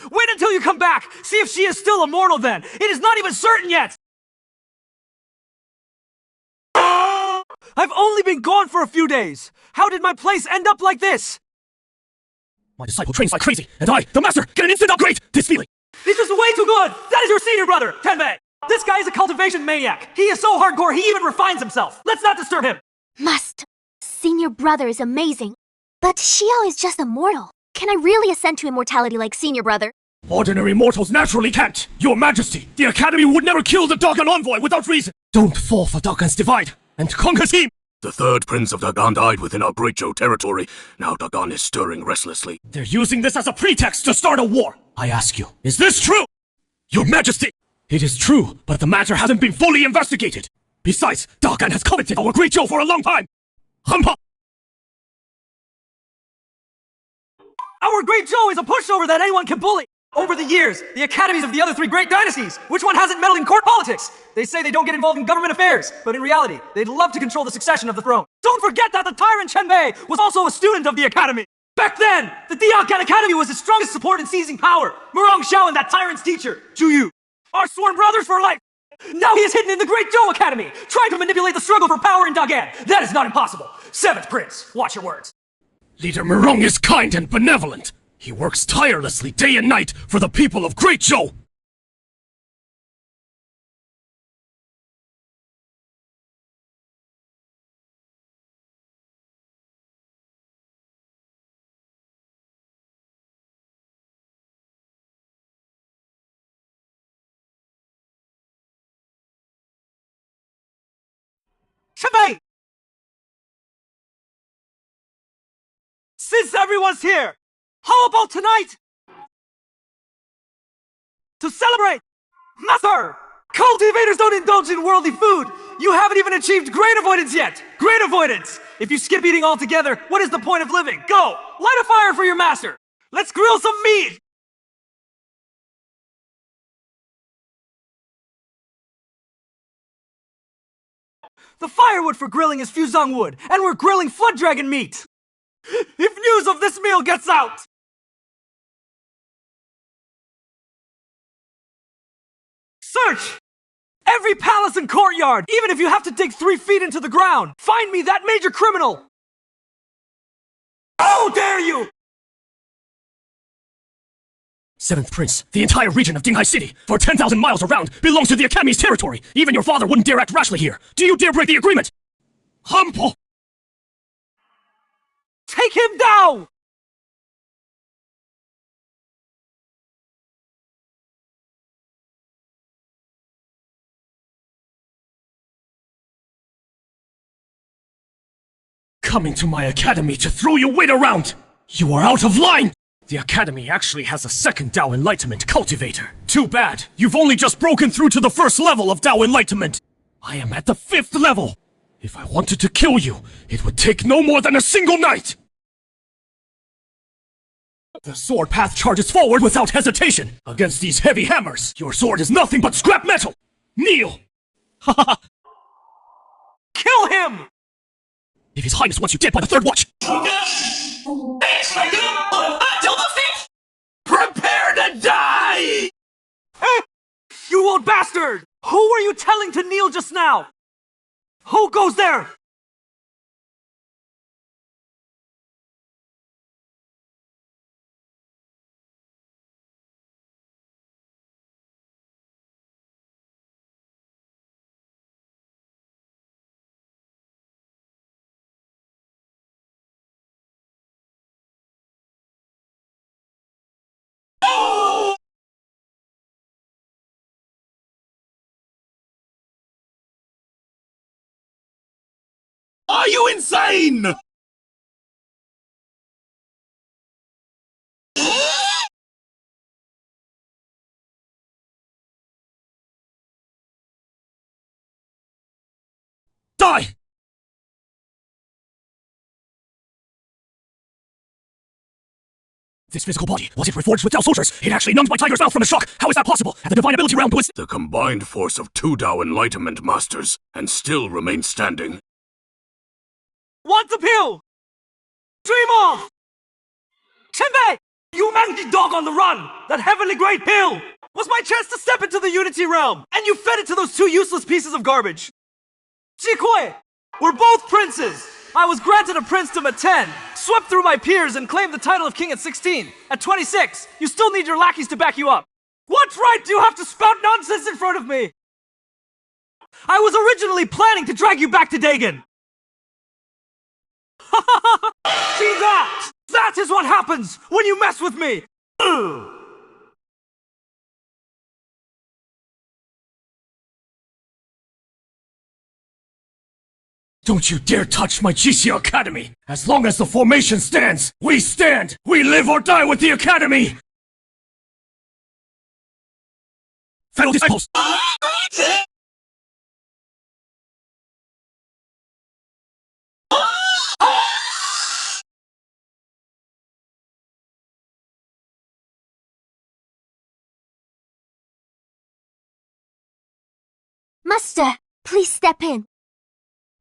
Speaker 1: Wait until you come back! See if she is still immortal then! It is not even certain yet! I've only been gone for a few days. How did my place end up like this?
Speaker 2: My disciple trains like crazy, and I, the master, get an instant upgrade! This feeling!
Speaker 1: This is way too good! That is your senior brother, Chen Bei! This guy is a cultivation maniac. He is so hardcore, he even refines himself. Let's not disturb him.
Speaker 7: Senior brother is amazing. But Xiao is just a mortal. Can I really ascend to immortality like senior brother?
Speaker 2: Ordinary mortals naturally can't. Your Majesty, the Academy would never kill the Dagon envoy without reason. Don't fall for Dagon's divide, and conquer him!
Speaker 3: The third prince of Dagon died within our Great Zhou territory. Now Dagon is stirring restlessly.
Speaker 2: They're using this as a pretext to start a war. I ask you, is this true? Your Majesty! It is true, but the matter hasn't been fully investigated. Besides, Dagon has coveted our Great Zhou for a long time. Hampa!
Speaker 1: Our Great Zhou is a pushover that anyone can bully. Over the years, the academies of the other three great dynasties, which one hasn't meddled in court politics? They say they don't get involved in government affairs, but in reality, they'd love to control the succession of the throne. Don't forget that the tyrant Chen Bei was also a student of the academy. Back then, the Diakan Academy was his strongest support in seizing power. Murong Xiao and that tyrant's teacher, Zhu Yu, are sworn brothers for life. Now he is hidden in the Great Zhou Academy, trying to manipulate the struggle for power in Dagan. That is not impossible. Seventh Prince, watch your words.
Speaker 2: Leader Murong is kind and benevolent. He works tirelessly day and night for the people of Great Zhou.
Speaker 1: Chen Bei! Since everyone's here, how about tonight? To celebrate! Master! Cultivators don't indulge in worldly food! You haven't even achieved grain avoidance yet! Grain avoidance! If you skip eating altogether, what is the point of living? Go! Light a fire for your master! Let's grill some meat! The firewood for grilling is fusang wood, and we're grilling flood dragon meat! If news of this meal gets out! Search! Every palace and courtyard, even if you have to dig 3 feet into the ground! Find me that major criminal! How dare you!
Speaker 2: Seventh Prince, the entire region of Dinghai City, for 10,000 miles around, belongs to the Academy's territory. Even your father wouldn't dare act rashly here. Do you dare break the agreement? Humble!
Speaker 1: Take him down!
Speaker 2: Coming to my academy to throw your weight around! You are out of line! The academy actually has a second Dao Enlightenment cultivator. Too bad, you've only just broken through to the first level of Dao Enlightenment. I am at the 5th level. If I wanted to kill you, it would take no more than a single night! The sword path charges forward without hesitation. Against these heavy hammers, your sword is nothing but scrap metal! Kneel! Ha ha ha!
Speaker 1: Kill him!
Speaker 2: If His Highness wants you dead by the 3rd watch!
Speaker 5: Until the fifth! Prepare to die!
Speaker 1: You old bastard! Who were you telling to kneel just now? Who goes there?
Speaker 5: Are you insane?
Speaker 2: Die! This physical body, was it reforged with Dao soldiers? It actually numbed my tiger's mouth from the shock! How is that possible? And the divine ability realm was—
Speaker 3: The combined force of 2 Dao Enlightenment Masters, and still remain standing.
Speaker 1: Want the pill? Dream of! Chen Bei! You mangy dog on the run! That heavenly great pill was my chance to step into the Unity realm! And you fed it to those 2 useless pieces of garbage! Ji Kui! We're both princes! I was granted a princedom at 10, swept through my peers, and claimed the title of king at 16. At 26, you still need your lackeys to back you up. What right do you have to spout nonsense in front of me? I was originally planning to drag you back to Dagon. See that? That is what happens when you mess with me! Ugh.
Speaker 2: Don't you dare touch my GC Academy! As long as the formation stands, we stand! We live or die with the Academy! Fellow disciples!
Speaker 7: Master, please step in.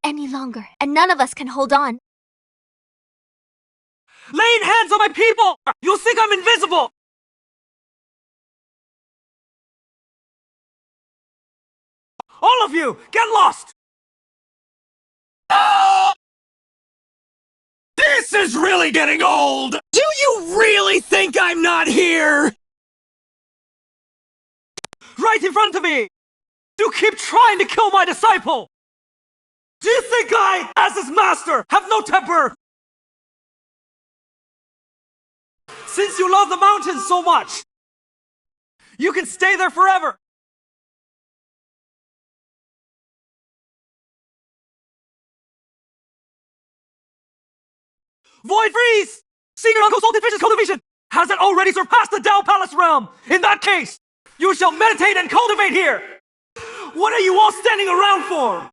Speaker 7: Any longer, and none of us can hold on.
Speaker 1: Laying hands on my people! You'll think I'm invincible! All of you, get lost!
Speaker 2: This is really getting old! Do you really think I'm not here?
Speaker 1: Right in front of me! You keep trying to kill my disciple! Do you think I, as his master, have no temper? Since you love the mountains so much, you can stay there forever! Void Freeze! Senior Unconsulted Vision's cultivation! Has it already surpassed the Tao Palace realm? In that case, you shall meditate and cultivate here! What are you all standing around for?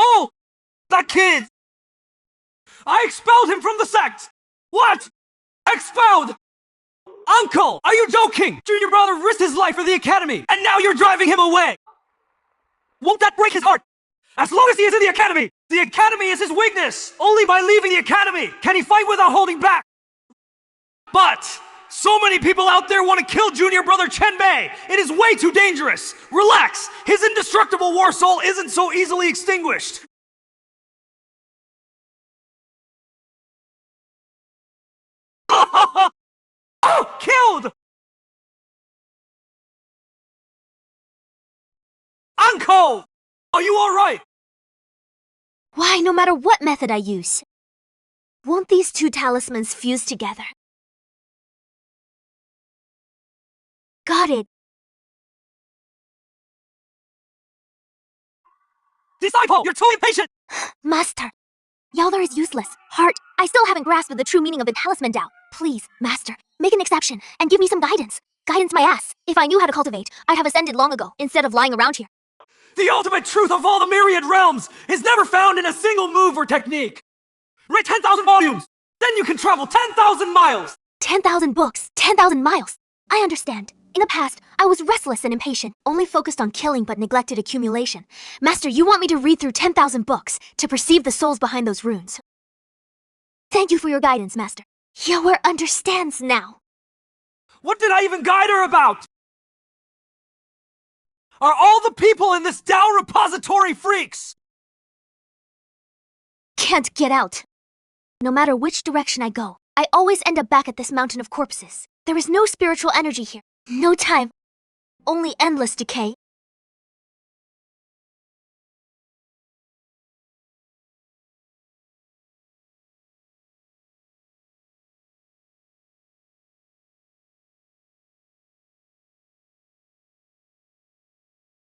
Speaker 1: Oh! That kid! I expelled him from the sect! What? Expelled! Uncle! Are you joking? Junior brother risked his life for the academy, and now you're driving him away! Won't that break his heart? As long as he is in the academy is his weakness! Only by leaving the academy can he fight without holding back! But so many people out there want to kill junior brother Chen Bei! It is way too dangerous! Relax! His indestructible war soul isn't so easily extinguished! Oh! Killed! Uncle! Are you alright?
Speaker 7: Why, no matter what method I use, won't these two talismans fuse together? Got it.
Speaker 1: Disciple, you're too impatient!
Speaker 7: Master, Yowler is useless. Heart, I still haven't grasped the true meaning of the talisman Tao. Please, Master, make an exception and give me some guidance. Guidance my ass. If I knew how to cultivate, I'd have ascended long ago, instead of lying around here.
Speaker 1: The ultimate truth of all the myriad realms is never found in a single move or technique. Read 10,000 volumes, then you can travel 10,000 miles.
Speaker 7: 10,000 books, 10,000 miles. I understand. In the past, I was restless and impatient, only focused on killing but neglected accumulation. Master, you want me to read through 10,000 books to perceive the souls behind those runes. Thank you for your guidance, Master. Yower understands now.
Speaker 1: What did I even guide her about? Are all the people in this Tao repository freaks?
Speaker 7: Can't get out. No matter which direction I go, I always end up back at this mountain of corpses. There is no spiritual energy here. No time. Only endless decay.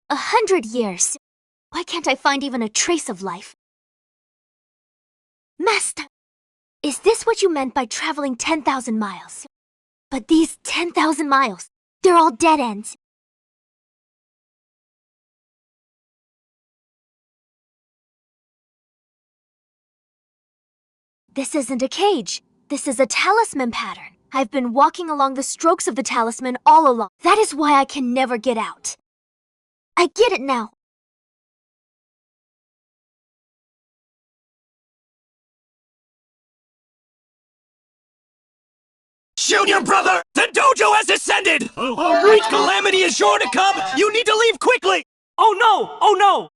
Speaker 7: A 100 years. Why can't I find even a trace of life? Master, is this what you meant by traveling 10,000 miles? But these 10,000 miles, they're all dead ends. This isn't a cage. This is a talisman pattern. I've been walking along the strokes of the talisman all along. That is why I can never get out. I get it now.
Speaker 5: Junior brother, the dojo has descended! A great calamity is sure to come! You need to leave quickly!
Speaker 1: Oh no! Oh no!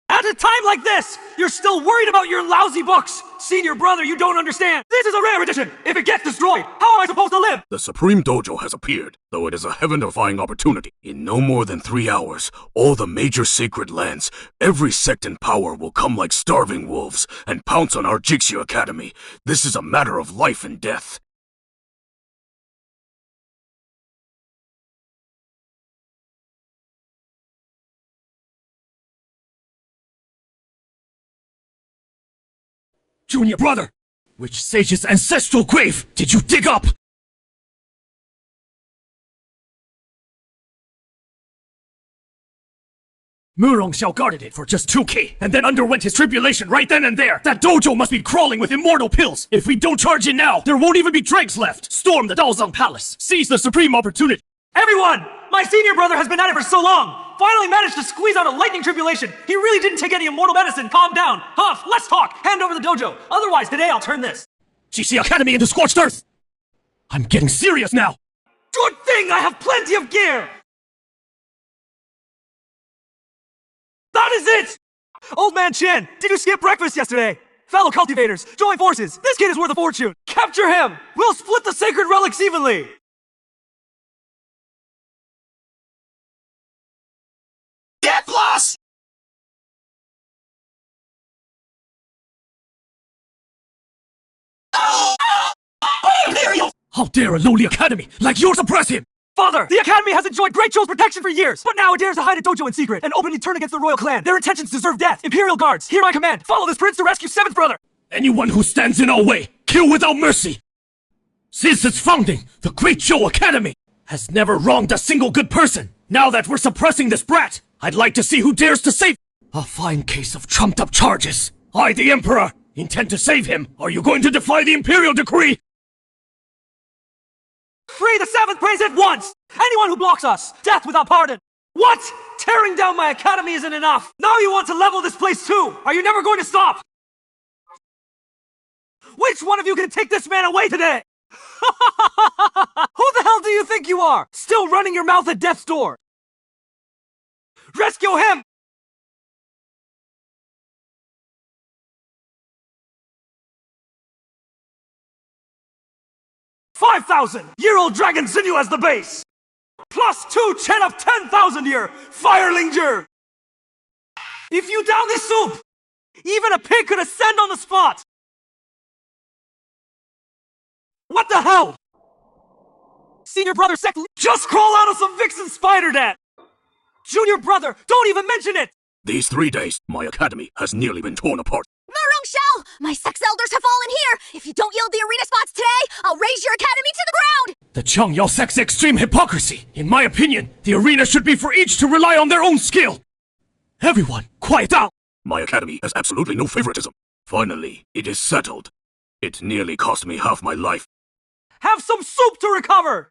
Speaker 1: At a time like this, you're still worried about your lousy books! Senior brother, you don't understand! This is a rare edition! If it gets destroyed, how am I supposed to live?
Speaker 3: The Supreme Dojo has appeared, though it is a heaven-defying opportunity. In no more than 3 hours, all the major sacred lands, every sect and power will come like starving wolves and pounce on our Jixia Academy. This is a matter of life and death.
Speaker 2: Junior brother, which sage's ancestral grave did you dig up? Murong Xiao guarded it for just 2K, and then underwent his tribulation right then and there. That dojo must be crawling with immortal pills. If we don't charge in now, there won't even be dregs left. Storm the Daozang Palace. Seize the supreme opportunity.
Speaker 1: Everyone! My senior brother has been at it for so long! Finally managed to squeeze out a lightning tribulation! He really didn't take any immortal medicine! Calm down! Huff, let's talk! Hand over the dojo! Otherwise, today I'll turn this!
Speaker 2: GC Academy into scorched earth! I'm getting serious now!
Speaker 1: Good thing I have plenty of gear! That is it! Old man Chen, did you skip breakfast yesterday? Fellow cultivators, join forces! This kid is worth a fortune! Capture him! We'll split the sacred relics evenly!
Speaker 5: Get lost! Imperial!
Speaker 2: How dare a lowly academy like yours oppress him?
Speaker 1: Father, the Academy has enjoyed Great Cho's protection for years, but now it dares to hide a dojo in secret and openly turn against the royal clan. Their intentions deserve death. Imperial guards, hear my command. Follow this prince to rescue 7th brother.
Speaker 2: Anyone who stands in our way, kill without mercy. Since its founding, the Great Cho Academy has never wronged a single good person. Now that we're suppressing this brat, I'd like to see who dares to save. A fine case of trumped-up charges. I, the Emperor, intend to save him. Are you going to defy the Imperial decree?
Speaker 1: Free the 7th prince at once! Anyone who blocks us, death without pardon! What? Tearing down my academy isn't enough! Now you want to level this place too! Are you never going to stop? Which one of you can take this man away today? Who the hell do you think you are? Still running your mouth at death's door! Rescue him! "5,000-year-old dragon sinew as the base! Plus 2 Chen of 10,000-year Firelinger! If you down this soup, even a pig could ascend on the spot! What the hell? Senior brother sect just crawl out of some vixen spider net! Junior brother, don't even mention it!
Speaker 3: These 3 days, my academy has nearly been torn apart.
Speaker 7: Murong Xiao! My sex elders have fallen here! If you don't yield the arena spots today, I'll raise your academy to the ground!
Speaker 2: The Changyao sect's extreme hypocrisy. In my opinion, the arena should be for each to rely on their own skill. Everyone, quiet down!
Speaker 3: My academy has absolutely no favoritism. Finally, it is settled. It nearly cost me half my life.
Speaker 1: Have some soup to recover!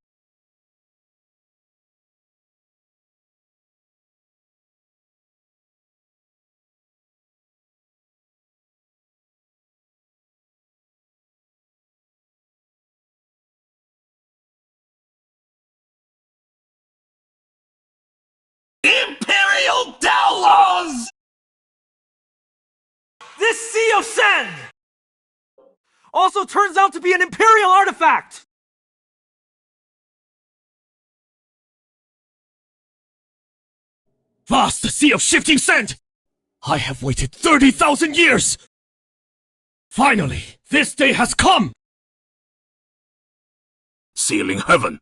Speaker 5: Imperial Tao laws!
Speaker 1: This Sea of Sand also turns out to be an Imperial artifact!
Speaker 2: Vast sea of shifting sand! I have waited 30,000 years! Finally, this day has come!
Speaker 3: Sealing heaven!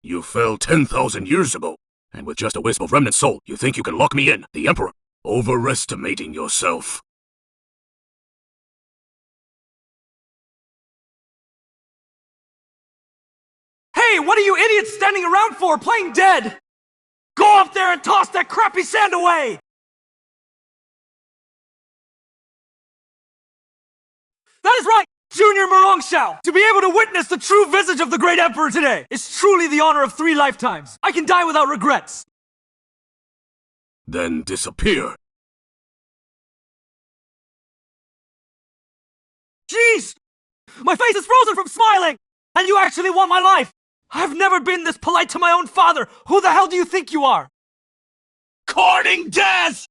Speaker 3: You fell 10,000 years ago, and with just a wisp of remnant soul, you think you can lock me in, the Emperor? Overestimating yourself.
Speaker 1: Hey, what are you idiots standing around for, playing dead? Go up there and toss that crappy sand away! That is right! Junior Murongxiao, to be able to witness the true visage of the great emperor today is truly the honor of 3 lifetimes. I can die without regrets.
Speaker 3: Then disappear.
Speaker 1: Jeez! My face is frozen from smiling! And you actually want my life! I've never been this polite to my own father! Who the hell do you think you are?
Speaker 5: Courting death!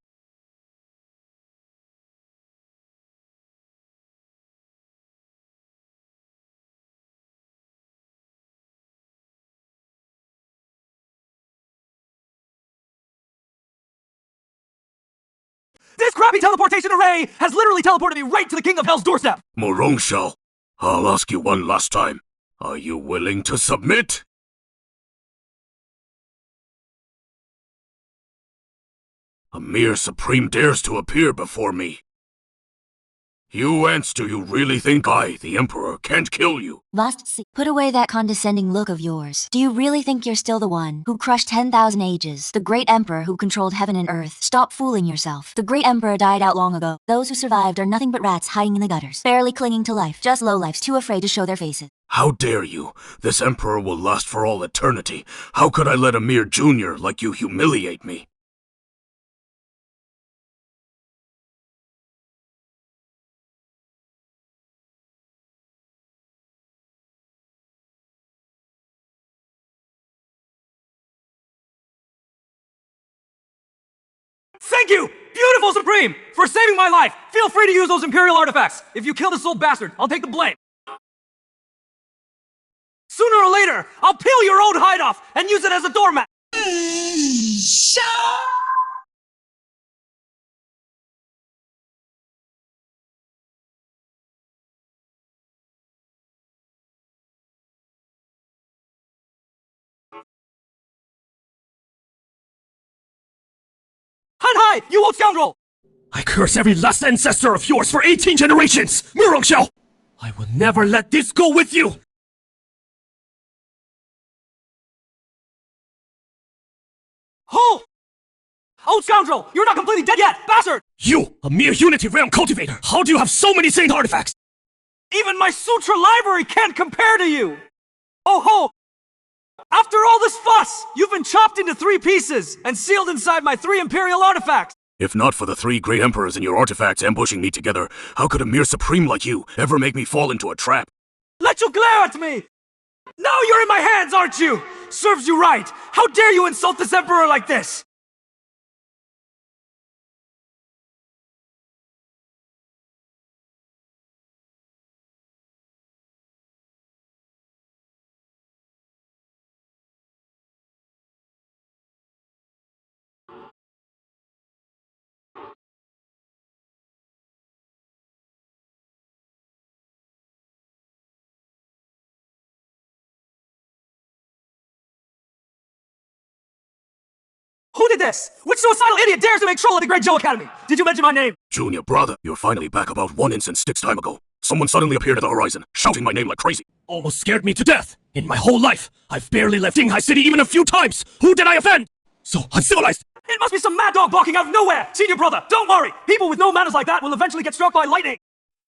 Speaker 1: This crappy teleportation array has literally teleported me right to the King of Hell's doorstep!
Speaker 3: Murongxiao, I'll ask you one last time. Are you willing to submit? A mere Supreme dares to appear before me. You ants, do you really think I, the Emperor, can't kill you?
Speaker 6: Lost see. Put away that condescending look of yours. Do you really think you're still the one who crushed 10,000 ages? The great emperor who controlled heaven and earth? Stop fooling yourself. The great emperor died out long ago. Those who survived are nothing but rats hiding in the gutters, barely clinging to life. Just lowlifes too afraid to show their faces.
Speaker 3: How dare you? This Emperor will last for all eternity. How could I let a mere junior like you humiliate me?
Speaker 1: Thank you, beautiful Supreme, for saving my life! Feel free to use those Imperial artifacts. If you kill this old bastard, I'll take the blame. Sooner or later, I'll peel your old hide off and use it as a doormat! Hai, you old scoundrel!
Speaker 2: I curse every last ancestor of yours for 18 generations! Murongxiao! I will never let this go with you!
Speaker 1: Ho! Old scoundrel, you're not completely dead yet, bastard!
Speaker 2: You, a mere Unity Realm cultivator! How do you have so many saint artifacts?
Speaker 1: Even my sutra library can't compare to you! Oh ho! After all this fuss, you've been chopped into 3 pieces and sealed inside my 3 Imperial artifacts!
Speaker 3: If not for the 3 great emperors and your artifacts ambushing me together, how could a mere Supreme like you ever make me fall into a trap?
Speaker 1: Let you glare at me! Now you're in my hands, aren't you? Serves you right! How dare you insult this Emperor like this? Who did this? Which suicidal idiot dares to make troll of the Great Joe Academy? Did you mention my name?
Speaker 3: Junior brother, you're finally back about 1 instant sticks time ago. Someone suddenly appeared at the horizon, shouting my name like crazy.
Speaker 2: Almost scared me to death. In my whole life, I've barely left Qinghai City even a few times. Who did I offend? So uncivilized.
Speaker 1: It must be some mad dog barking out of nowhere! Senior brother, don't worry! People with no manners like that will eventually get struck by lightning!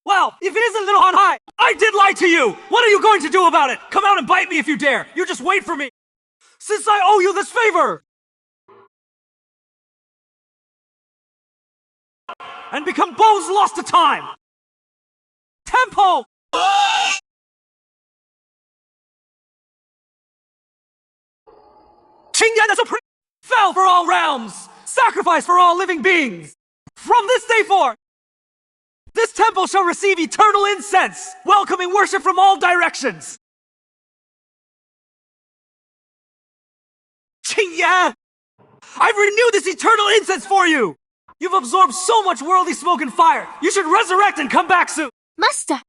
Speaker 1: Well, if it isn't little Han Hai, I did lie to you! What are you going to do about it? Come out and bite me if you dare! You just wait for me! Since I owe you this favor! And become bones lost to time! Tempo! Qingyan the Supreme fell for all realms! Sacrifice for all living beings! From this day forth, this temple shall receive eternal incense, welcoming worship from all directions! Qingyan! I've renewed this eternal incense for you! You've absorbed so much worldly smoke and fire! You should resurrect and come back soon!
Speaker 7: Master!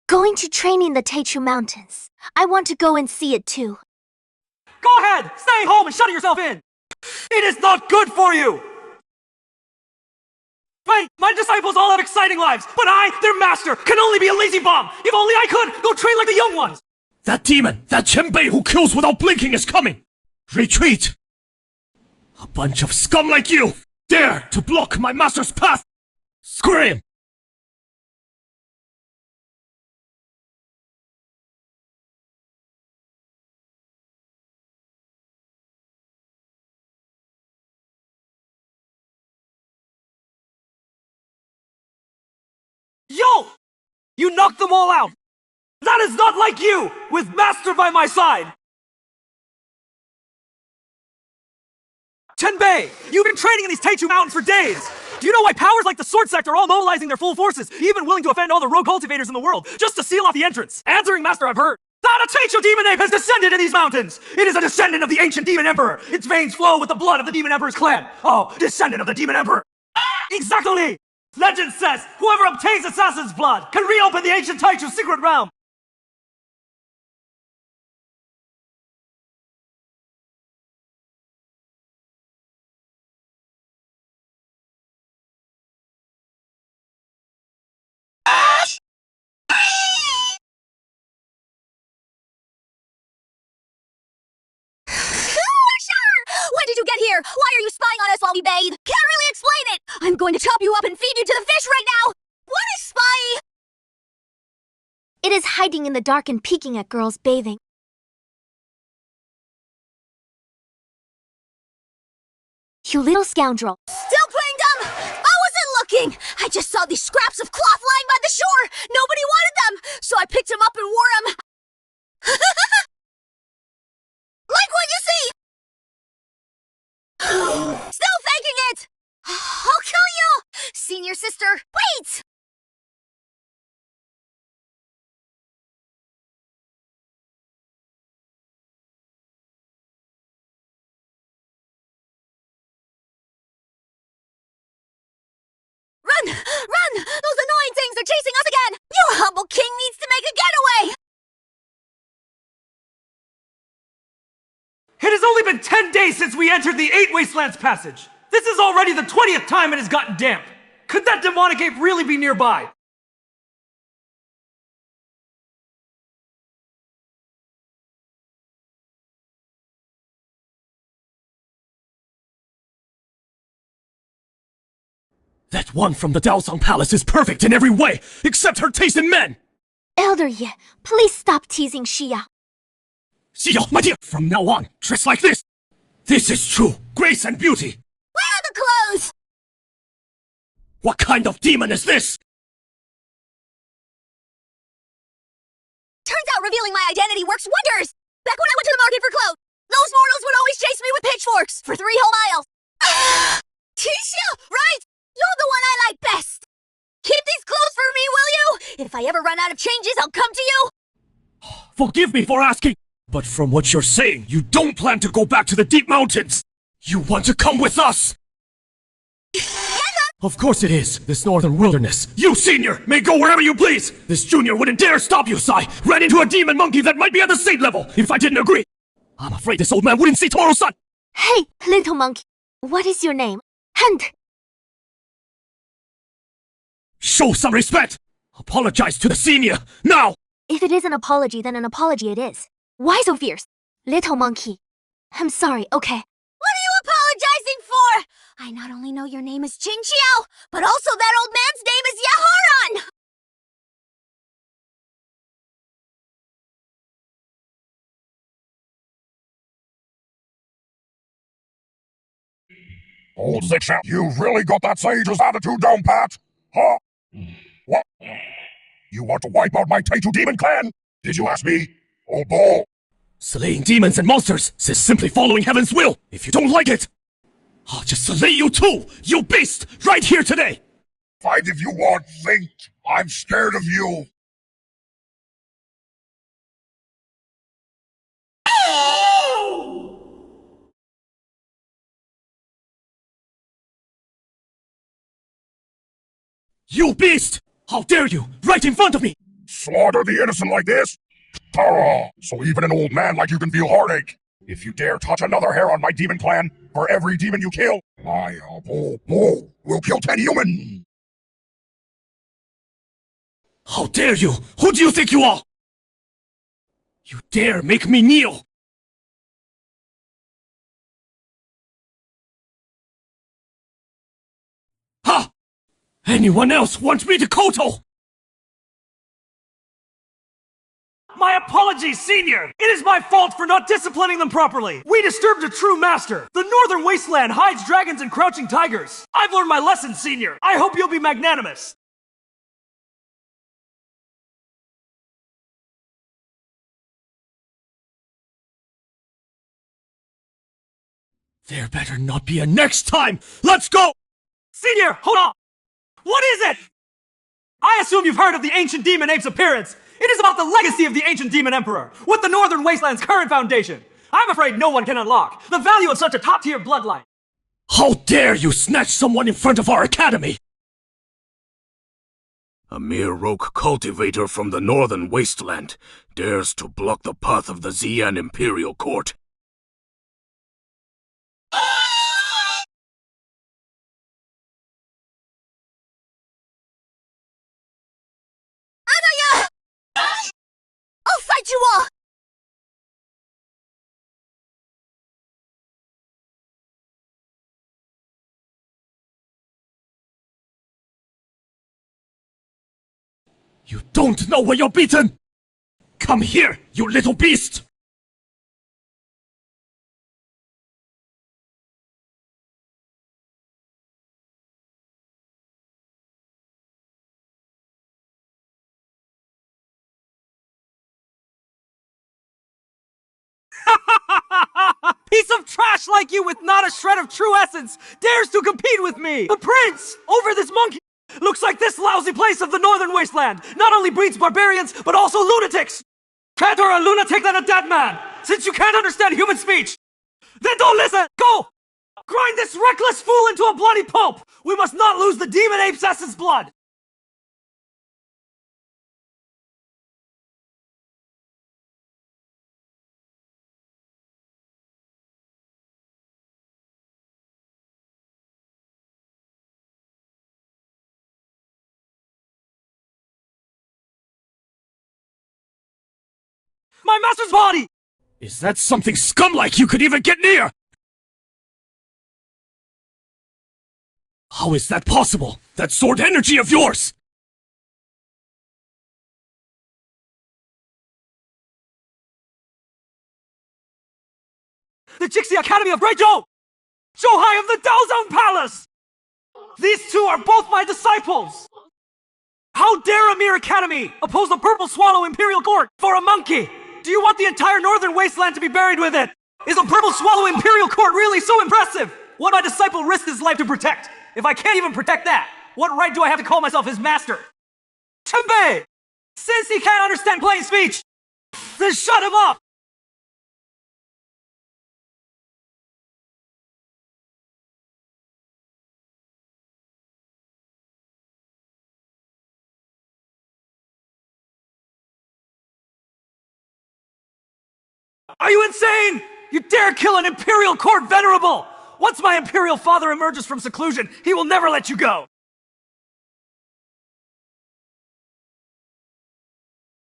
Speaker 7: Going to training in the Teichu Mountains. I want to go and see it too.
Speaker 1: Go ahead! Stay home and shut yourself in! It is not good for you! Wait, my disciples all have exciting lives, but I, their master, can only be a lazy bum! If only I could, go train like the young ones!
Speaker 2: That demon, that Chen Bei who kills without blinking is coming! Retreat! A bunch of scum like you dare to block my master's path! Scream!
Speaker 1: Yo! You knocked them all out! That is not like you, with Master by my side! Chen Bei, you've been training in these Taichu Mountains for days! Do you know why powers like the Sword Sect are all mobilizing their full forces, even willing to offend all the rogue cultivators in the world, just to seal off the entrance? Answering Master, I've heard that a Taichu demon ape has descended in these mountains! It is a descendant of the ancient demon emperor! Its veins flow with the blood of the demon emperor's clan! Oh, descendant of the demon emperor! Exactly! Legend says, whoever obtains assassin's blood can reopen the ancient Taichu secret realm!
Speaker 7: When did you get here? Why are you spying on us while we bathe? Can't really explain it! I'm going to chop you up and feed you to the fish right now! What is spy? It is hiding in the dark and peeking at girls bathing. You little scoundrel. Still playing dumb? I wasn't looking! I just saw these scraps of cloth lying by the shore! Nobody wanted them! So I picked them up and wore them! Like what you see! Still faking it! I'll kill you! Senior sister, wait! Run! Run! Those annoying things are chasing us again! Your humble king needs to make a getaway!
Speaker 1: It has only been 10 days since we entered the 8 Wastelands passage! This is already the 20th time it has gotten damp! Could that demonic ape really be nearby?
Speaker 2: That one from the Daozang Palace is perfect in every way, except her taste in men!
Speaker 7: Elder Ye, please stop teasing Xia.
Speaker 2: Xia, my dear, from now on, dress like this! This is true grace and beauty!
Speaker 7: Where are the clothes?
Speaker 2: What kind of demon is this?
Speaker 7: Turns out revealing my identity works wonders! Back when I went to the market for clothes, those mortals would always chase me with pitchforks for 3 whole miles. Tisha, right? You're the one I like best! Keep these clothes for me, will you? If I ever run out of changes, I'll come to you!
Speaker 2: Forgive me for asking, but from what you're saying, you don't plan to go back to the deep mountains! You want to come with us! Of course it is, this northern wilderness. You, senior, may go wherever you please! This junior wouldn't dare stop you, Sai! Ran into a demon monkey that might be at the same level, if I didn't agree! I'm afraid this old man wouldn't see Toro-san!
Speaker 7: Hey, little monkey, what is your name? And
Speaker 2: Show some respect! Apologize to the senior, now!
Speaker 7: if it is an apology, then an apology it is. Why so fierce? Little monkey. I'm sorry, okay. What are you apologizing for? I not only know your name is Jin Xiao, but also that old man's name is Yaharan!
Speaker 3: Old Zixa, you've really got that sage's attitude down pat? Huh? What? You want to wipe out my Taichu demon clan? Did you ask me? Old bull?
Speaker 2: Slaying demons and monsters is simply following heaven's will. If you don't like it, I'll just slay you too, you beast, right here today!
Speaker 3: Fight if you want, think. I'm scared of you.
Speaker 2: You beast! How dare you, right in front of me!
Speaker 3: Slaughter the innocent like this? Tara! So even an old man like you can feel heartache. If you dare touch another hair on my demon clan, for every demon you kill, I, bull, will kill 10 human!
Speaker 2: How dare you! Who do you think you are? You dare make me kneel! Ha! Anyone else want me to koto?
Speaker 1: My apologies, Senior! It is my fault for not disciplining them properly! We disturbed a true master! The northern wasteland hides dragons and crouching tigers! I've learned my lesson, Senior! I hope you'll be magnanimous!
Speaker 2: There better not be a next time! Let's go!
Speaker 1: Senior, hold on! What is it? I assume you've heard of the ancient demon ape's appearance. It is about the legacy of the ancient demon emperor, with the Northern Wasteland's current foundation. I'm afraid no one can unlock the value of such a top-tier bloodline.
Speaker 2: How dare you snatch someone in front of our academy!
Speaker 3: A mere rogue cultivator from the Northern Wasteland dares to block the path of the Xian Imperial Court.
Speaker 7: I'll fight you all!
Speaker 2: You don't know where you're beaten! Come here, you little beast!
Speaker 1: Piece of trash like you with not a shred of true essence dares to compete with me, the prince, over this monkey. Looks like this lousy place of the Northern Wasteland not only breeds barbarians, but also lunatics. Better a lunatic than a dead man, since you can't understand human speech. Then don't listen! Go! Grind this reckless fool into a bloody pulp! We must not lose the demon ape's essence blood! My master's body!
Speaker 2: Is that something scum-like you could even get near? How is that possible? That sword energy of yours!
Speaker 1: The Jixi Academy of Great Zhou! Zhouhai of the Daozang Palace! These two are both my disciples! How dare a mere academy oppose the Purple Swallow Imperial Court for a monkey? Do you want the entire Northern Wasteland to be buried with it? Is a Purple Swallow Imperial Court really so impressive? What my disciple risked his life to protect? If I can't even protect that, what right do I have to call myself his master? Chen Bei! Since he can't understand plain speech, then shut him up! Are you insane? You dare kill an Imperial Court venerable! Once my Imperial father emerges from seclusion, he will never let you go!